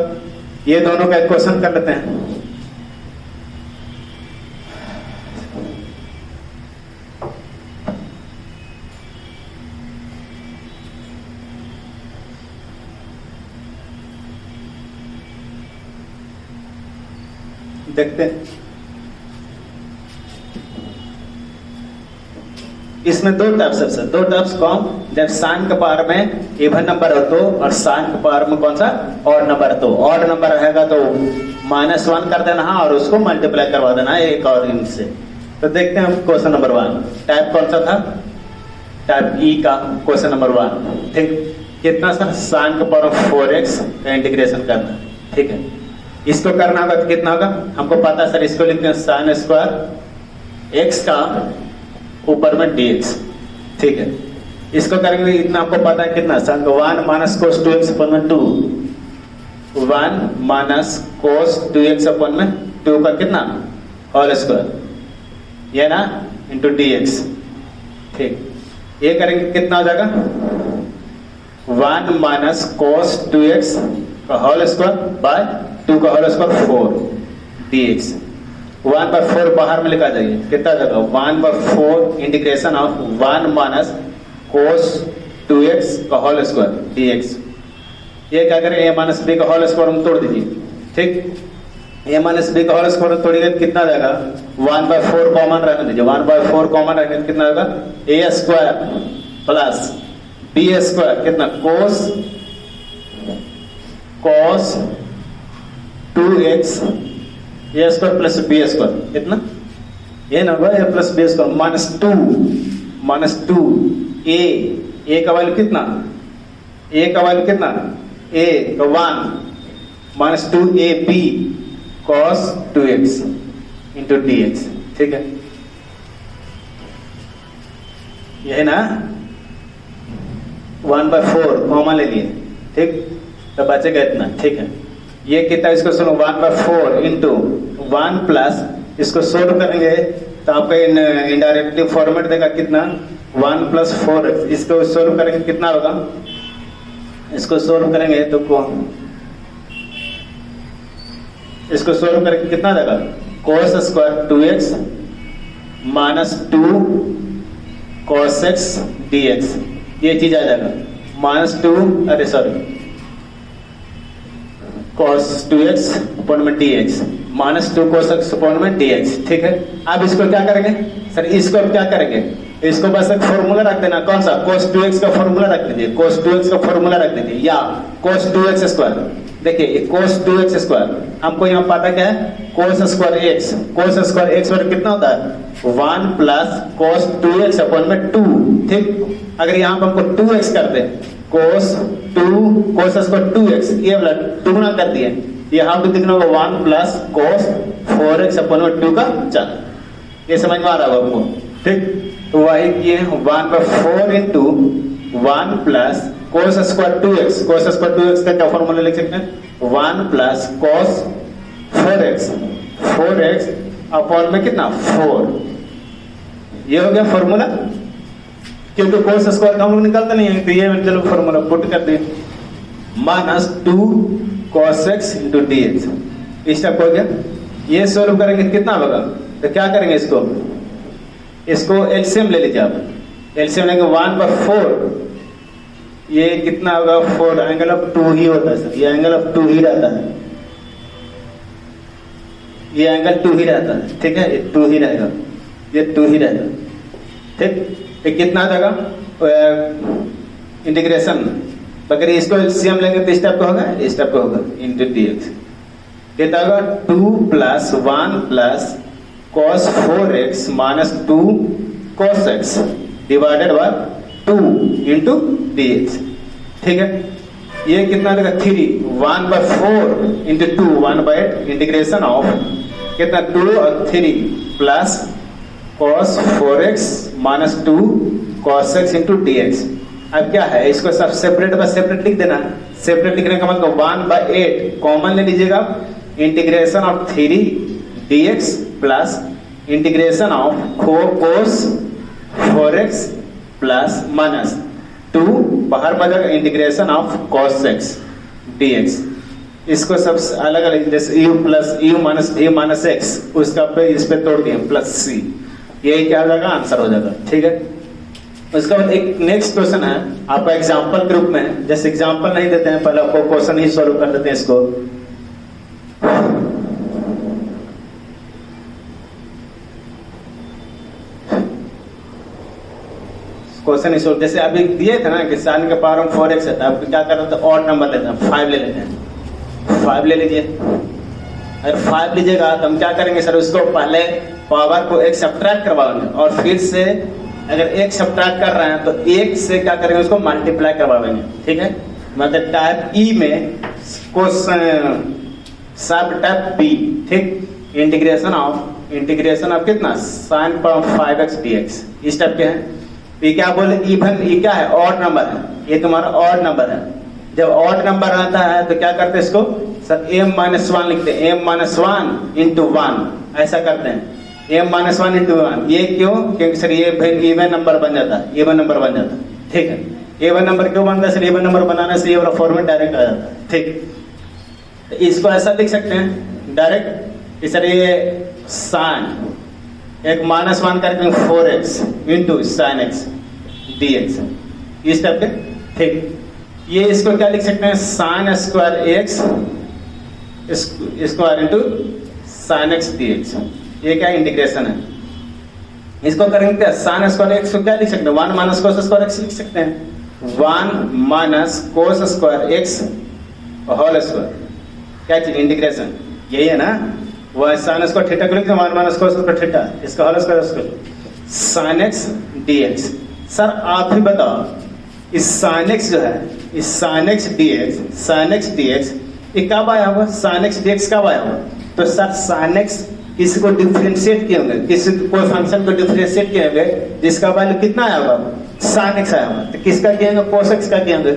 ये दोनों का एक क्वेश्चन कर लेते हैं। देखते हैं, इसमें दो टाइप्स है, दो टाइप्स कौन, जब साइन के पावर में इवन नंबर हो तो, और साइन के पावर में कौन सा ऑड नंबर हो तो। ऑड नंबर रहेगा तो -1 कर देना और उसको मल्टीप्लाई करवा देना एक और इनसे। तो देखते हैं क्वेश्चन नंबर 1, टाइप कौन सा था, टाइप ई का क्वेश्चन नंबर 1। ठीक, कितना सर, साइन के पावर 4x का इंटीग्रेशन करना। ठीक है, इसको करना होगा तो कितना होगा, हमको पता है सर, इसको लिखते हैं साइन स्क्वायर x का ऊपर में dx। ठीक है, इसको करेंगे इतना हमको पता है कितना, 1 माइनस कोस 2x अपन में 2, 1 माइनस कोस 2x अपन में 2 का कितना होल स्क्वायर, ये ना इंटू dx। ठीक, ये करेंगे कितना हो जाएगा, 1 माइनस कोस 2x का होल स्क्वायर बाय 2 का होल स्क्वायर 4 dx। 1/4 बाहर में लिखा जाइए, कितना जाएगा 1/4 integration of 1 minus cos 2x का होल स्क्वायर dx। ये क्या करें, a माइनस b का होल स्क्वायर हम तोड़ दीजिए। ठीक, a माइनस b का होल स्क्वायर तोड़िए कितना जाएगा, 1/4 कॉमन रहने दीजिए, 1/4 कॉमन रहने कितना होगा, a square plus b square कितना cos 2x A square plus B square कितना, ये ना होगा A plus B square minus two A का वैल्यू कितना, ए का वैल्यू कितना, ए का 1 minus 2ab cos 2x into dx। ठीक है, यही ना 1/4 कॉमन ले लिए। ठीक, तो बचेगा इतना। ठीक है, ये कितना, इसको सुनो 1/4 इंटू 1 प्लस, इसको सोल्व करेंगे तो आपका इनडायरेक्टली फॉर्मेट देगा कितना, 1 प्लस 4, इसको सोल्व करेंगे कितना होगा, इसको सोल्व करेंगे तो इसको सोल्व करेंगे कितना देगा, cos square 2x minus 2 cos x dx। ये चीज आ जाएगा -2, अरे सॉरी cos 2x अपॉन में dx, -2 cos x अपॉन में dx। ठीक है, अब इसको क्या करेंगे सर, इसको अब क्या करेंगे, इसको बस एक फॉर्मूला रख देना, कौन सा, cos 2x का फॉर्मूला रख दीजिए, cos 2x का फॉर्मूला रख दीजिए, या cos 2x स्क्वायर। देखिए cos 2x स्क्वायर हमको यहाँ पता क्या है, cos स्क्वायर x वर्ग कितना होता है, 1 प्लस cos 2x अपॉन में 2। ठीक, अगर यहाँ पर हमको 2x करते हैं, cos स्क्वायर 2x, ये वाला 2 गुना कर दिए, यहाँ पे दिखना होगा 1 प्लस cos 4x अपॉन में 2 का 4। ये समझ में आ रहा होगा आपको। ठीक, तो वही ये 1/4 into 1 plus cos square 2x का क्या फॉर्मूला लिख सकते हैं, 1 प्लस cos 4x अपॉन में कितना 4। ये हो गया फॉर्मूला, क्योंकि cos स्क्वायर का हम लोग निकालते नहीं है, तो ये चलो फॉर्मूला पुट कर दिए, -2 cos x इंटू dx। इस स्टेप हो गया, ये सोल्व करेंगे कितना होगा, तो क्या करेंगे, इसको एलसीएम ले लीजिए आप, एलसीएम लेंगे 1/4, ये कितना होगा 4, एंगल ऑफ 2 ही होता है सर, ये एंगल ऑफ 2 ही रहता है, ये एंगल 2 ही रहता है। ठीक है, ये 2 ही रहेगा, ये 2 ही रहेगा। ठीक, तो कितना आ जाएगा इंटीग्रेशन, अगर इसको एलसीएम लेंगे तो इस टाइप का होगा, इस टाइप का होगा इंटू dx। कितना होगा 2 plus 1 plus cos 4x minus 2 cos x divided bye 2 into dx। ठीक है, ये कितना देगा 3, 1/4 इंटू 2 1/8 इंटीग्रेशन ऑफ कितना 2 और 3 plus cos 4x minus 2 cos x into dx। अब क्या है, इसको सब सेपरेट बाय सेपरेट लिख देना। सेपरेट लिखने का मतलब 1/8 कॉमन ले लीजिएगा, integration of 3 dx plus integration of cos 4x plus minus 2 बाहर बचेगा integration of cos x dx। इसको सब अलग अलग जैसे u plus u minus v minus x उसका पे इस पे तोड़ दिए प्लस c, यही क्या हो जाएगा, आंसर हो जाएगा। ठीक है, उसके बाद एक नेक्स्ट क्वेश्चन है आपका एग्जांपल के रूप में। जैसे एग्जांपल नहीं देते हैं, पहले आपको क्वेश्चन ही सॉल्व कर देते हैं। इसको क्वेश्चन इस जैसे अभी दिए थे ना कि sin के पावर में 4x है, अब क्या कर रहे थे, ऑड नंबर लेते हैं, 5 ले लेते हैं। 5 ले लीजिए, अगर 5 लीजिएगा तो हम क्या करेंगे सर, उसको पहले पावर को एक सब्ट्रैक्ट करवाएंगे और फिर से अगर एक सब्ट्रैक्ट कर रहे हैं तो एक से क्या करेंगे, उसको मल्टीप्लाई करवाएंगे। ठीक है, मतलब टाइप ई में क्वेश्चन सब टाइप बी। ठीक, इंटीग्रेशन ऑफ कितना sin पावर 5x dx इस टाइप के हैं। ये क्या बोले, इवन, ये क्या है, ऑड नंबर है, ये तुम्हारा ऑड नंबर है। जब ऑड नंबर आता है तो क्या करते हैं, इसको सर m-1 लिखते हैं, m-1 इंटू 1 ऐसा करते हैं, m-1 इंटू 1। ये क्यों, क्योंकि सर ये इवन नंबर बन जाता है, इवन नंबर बन जाता है। ठीक है, इवन नंबर क्यों बनता है सर, इवन नंबर बनाने से ये वाला फॉर्मेट डायरेक्ट आ जाता है। ठीक, तो इसको ऐसा लिख सकते हैं डायरेक्ट, सर ये sin एक -1 करके 4x into sin x dx इस टाइप के। ठीक, ये इसको क्या लिख सकते हैं, sin square x square into sin x dx। ये क्या इंटीग्रेशन है, इसको करेंगे क्या, sin स्क्वायर x को क्या लिख सकते हैं, 1 माइनस cos स्क्वायर x लिख सकते हैं, 1 minus cos square x whole square. क्या चीज, इंटीग्रेशन, यही है ना। वह sin स्क्वायर थीटा को लिखते हैं 1 माइनस cos स्क्वायर थीटा, इसका होल स्क्वायर उसको sin x dx। सर आप ही बताओ, इस sin x जो है, इस sin x dx ये कब आया होगा, sin x dx कब आया होगा, तो सर sin x किसी को डिफरेंशिएट किए होंगे, किसी कोई फंक्शन को डिफरेंशिएट किए होंगे जिसका वैल्यू कितना आया होगा, sin x आया होगा। तो किसका किए होंगे, cos x का किए होंगे,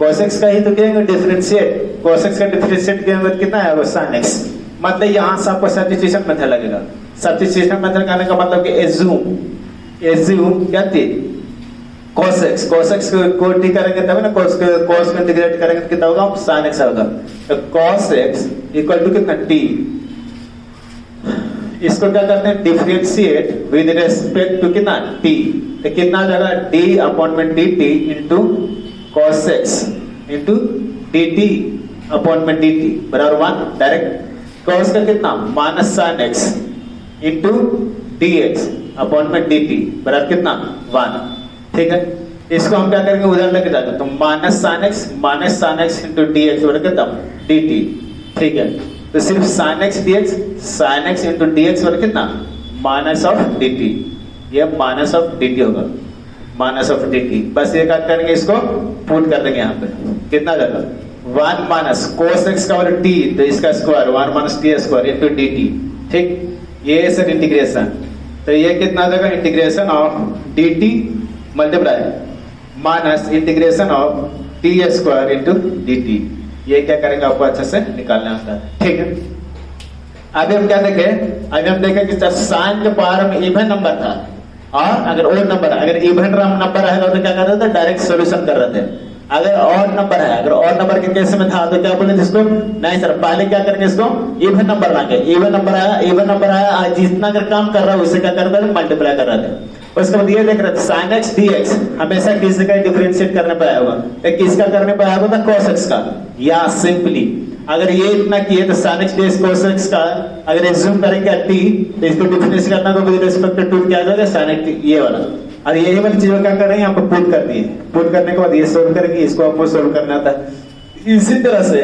cos x का ही तो किए होंगे डिफरेंशिएट, cos x का डिफरेंशिएट किए होंगे कितना आया होगा, sin x। मतलब यहाँ से आपको सब्स्टिट्यूशन मेथड लगेगा। सब्स्टिट्यूशन मेथड करने का मतलब कि एज्यूम क्या थी, cos x को टी करेंगे तब ना cos को इंटीग्रेट करेंगे तो कितना होगा, sin x होगा। तो cos x इक्वल टू कितना t, इसको क्या करते हैं, डिफरेंशिएट विद रेस्पेक्ट टू कितना t, तो कितना जाएगा d अपॉन में dt into cos x into dt upon में dt बराबर 1। डायरेक्ट cos का कितना minus sin x into dx upon में dt बराबर कितना 1। ठीक है, इसको हम क्या करेंगे, उधर लेके जाएंगे तो minus sin x into dx बराबर कितना dt। ठीक है, तो सिर्फ sin x इंटू dx बराबर कितना माइनस ऑफ dt, ये माइनस ऑफ dt होगा, माइनस ऑफ dt। बस ये क्या करेंगे, इसको पुट कर देंगे यहाँ पे, कितना जाएगा 1 माइनस cos x का और t, तो इसका square 1 minus t square into dt। ठीक, ये सर इंटीग्रेशन, तो ये कितना आ जाएगा, integration of dt multiply minus integration of t square into dt। ये क्या करेंगे, आपको अच्छे से निकालना होता है। ठीक है, अभी हम क्या देखें, अभी हम देखें कि जब sin के पावर में इवन नंबर था और अगर ओड नंबर, अगर इवन नंबर रहेगा तो क्या कर रहे थे, डायरेक्ट सॉल्यूशन कर रहे थे। अगर ऑड नंबर है, अगर ऑड नंबर के केस में था तो क्या बोले जिसको, नहीं सर पहले क्या करेंगे, इसको इवन नंबर लाएंगे, इवन नंबर आया जितना अगर काम कर रहा है उससे क्या कर रहे थे, मल्टीप्लाई कर रहे थे। उसके बाद ये देख रहे थे sin x dx हमेशा किसी का डिफरेंशिएट करने पर आया होगा, तो किसका करने पर आया होगा, cos x का, या सिंपली अगर ये इतना किए तो sin x dx cos x का अगर एज्यूम करेंगे t, तो इसको डिफरेंशिएट करना को विद रिस्पेक्ट टू क्या जाएगा, sin x ये वाला। और यही वाली चीज क्या कर रहे हैं, यहाँ पे पुट कर दिए, पुट करने के बाद ये सोल्व करेंगे, इसको आपको सोल्व करना था। इसी तरह से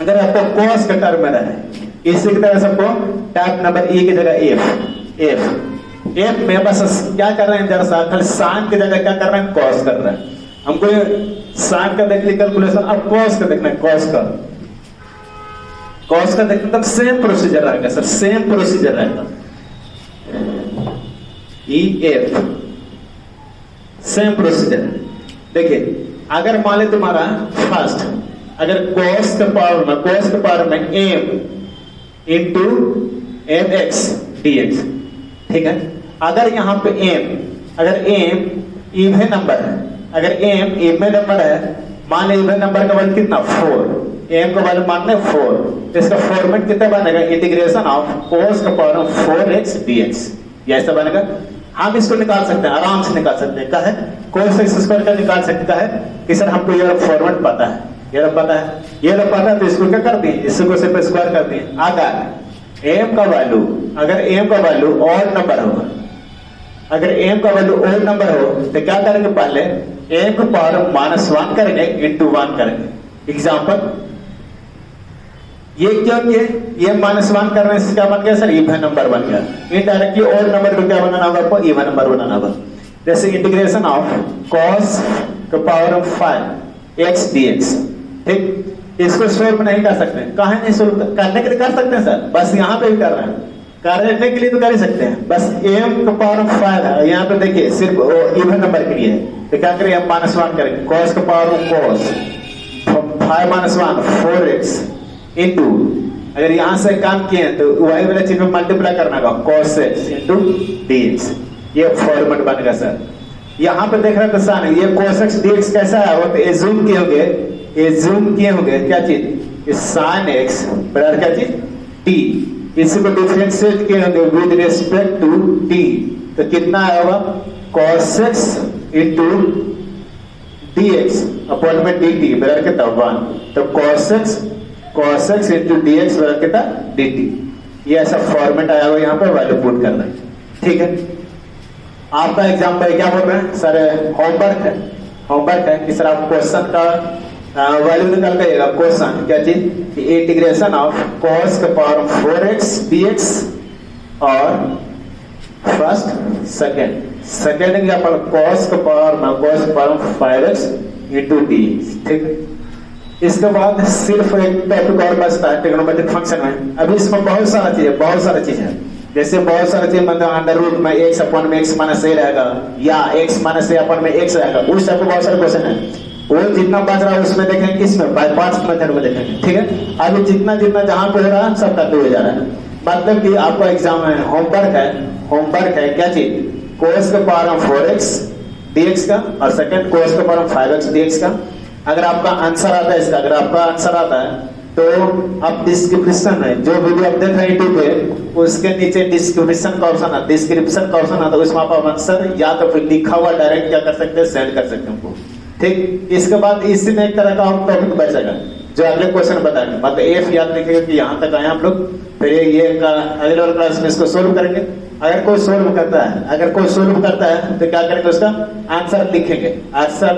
अगर आपको cos का टर्म में रहे, इसी तरह से आपको टाइप नंबर e की जगह f में बस क्या कर रहे हैं, जरा सा खाली sin की जगह क्या कर रहे हैं, cos कर रहे हैं। हमको साइन का देखने कैलकुलेशन, अब कॉस का देखना है, कॉस का देखना तब सेम प्रोसीजर रहेगा सर, सेम प्रोसीजर रहेगा। EF same procedure. देखिए अगर मान ले तुम्हारा फर्स्ट, अगर cos के पावर में m इंटू mx dx, ठीक है। अगर यहाँ पे अगर m इवन नंबर है, अगर m इवन नंबर है, मान ली इवन नंबर का वैल्यू कितना 4, m का वैल्यू मान ले 4, तो इसका फॉर्मेट कितना बनेगा, इंटीग्रेशन ऑफ cos का पावर 4x dx, ये ऐसा बनेगा। हम इसको निकाल सकते हैं, आराम से निकाल सकते हैं, क्या है cos x स्क्वायर का निकाल सकता है कि सर हमको ये फॉर्मेट पता है, ये पता है, तो इसको क्या कर दिए, इसको सिर्फ स्क्वायर कर दिए। अगर m का वैल्यू ऑड नंबर होगा, अगर m का वैल्यू ऑड नंबर हो तो क्या करेंगे, पहले m को पावर -1 करेंगे इंटू 1 करेंगे। एग्जांपल ये क्यों किए, ये -1 करने से क्या बन गया सर, इवन नंबर बन गया। इनडायरेक्टली ऑड नंबर को क्या बनाना होगा, आपको इवन नंबर बनाना होगा। जैसे इंटीग्रेशन ऑफ cos का पावर 5x dx, ठीक। इसको सोल्व नहीं कर सकते, कहा नहीं सोल्व करने के लिए कर सकते हैं सर, बस यहाँ पे भी कर रहे हैं, करने के लिए तो कर ही सकते हैं। बस m का पावर 5 है, यहाँ पे देखिए सिर्फ इवन नंबर के लिए है, तो क्या करें, -1 करेंगे, cos का पावर cos 5 -1 4x इंटू, अगर यहां से काम किए तो वही वाला चीज में मल्टीप्लाई करना होगा, cos x इंटू dx, ये फॉर्मेट बनेगा सर। यहाँ पे देख रहे हैं तो ये cos x dx कैसा है, वो तो एज्यूम किए होंगे क्या चीज, sin x बराबर क्या चीज t, इसी को डिफरेंशिएट किए होंगे विद रिस्पेक्ट टू t, तो कितना आएगा cos x into dx upon में dt बराबर कितना 1, तो cos x इंटू dx बराबर कितना dt, ये ऐसा फॉर्मेट आया हुआ, यहाँ पर वैल्यू पुट करना है, ठीक है। आपका एग्जाम पे क्या बोल रहे हैं सर, होमवर्क है कि सर आप क्वेश्चन का वैल्यू निकाल करिएगा। क्वेश्चन क्या चीज, इंटीग्रेशन ऑफ cos का पावर 4x dx और फर्स्ट सेकेंड एग्जाम्पल cos का पावर 5x इंटू dx, ठीक। इसके बाद सिर्फ एक टॉपिक और बचता है ट्रिग्नोमेट्रिक फंक्शन में। अभी इसमें बहुत सारा चीज है, जैसे बहुत सारा चीज मतलब अंडर रूट में x अपॉन में x माइनस a रहेगा, या x माइनस a अपॉन में x रहेगा, उस टाइप के बहुत सारे क्वेश्चन है। वो जितना बच रहा है उसमें देखेंगे, किसमें, बाय पार्ट्स मेथड में देखेंगे, ठीक है। अभी जितना जहां पे हो रहा है सब करते हुए जा रहा है, मतलब कि आपका एग्जाम है, होमवर्क है क्या चीज, cos का पावर 4x dx का और सेकंड cos का पावर 5x dx का। अगर आपका आंसर आता है तो आप डिस्क्रिप्शन में जो वीडियो आप देख रहे हैं यूट्यूब पे, उसके नीचे डिस्क्रिप्शन का ऑप्शन आता है, उसमें आप आंसर या तो फिर लिखा हुआ डायरेक्ट क्या कर सकते हैं, सेंड कर सकते हैं हमको, ठीक। इसके बाद इसी में एक तरह का टॉपिक बचेगा जो अगले क्वेश्चन बताएंगे, मतलब एफ याद रखिएगा कि यहाँ तक आए आप लोग, फिर ये अगले वाले क्लास में इसको सोल्व करेंगे। अगर कोई सोल्व करता है तो क्या करेंगे, उसका आंसर लिखेंगे, आंसर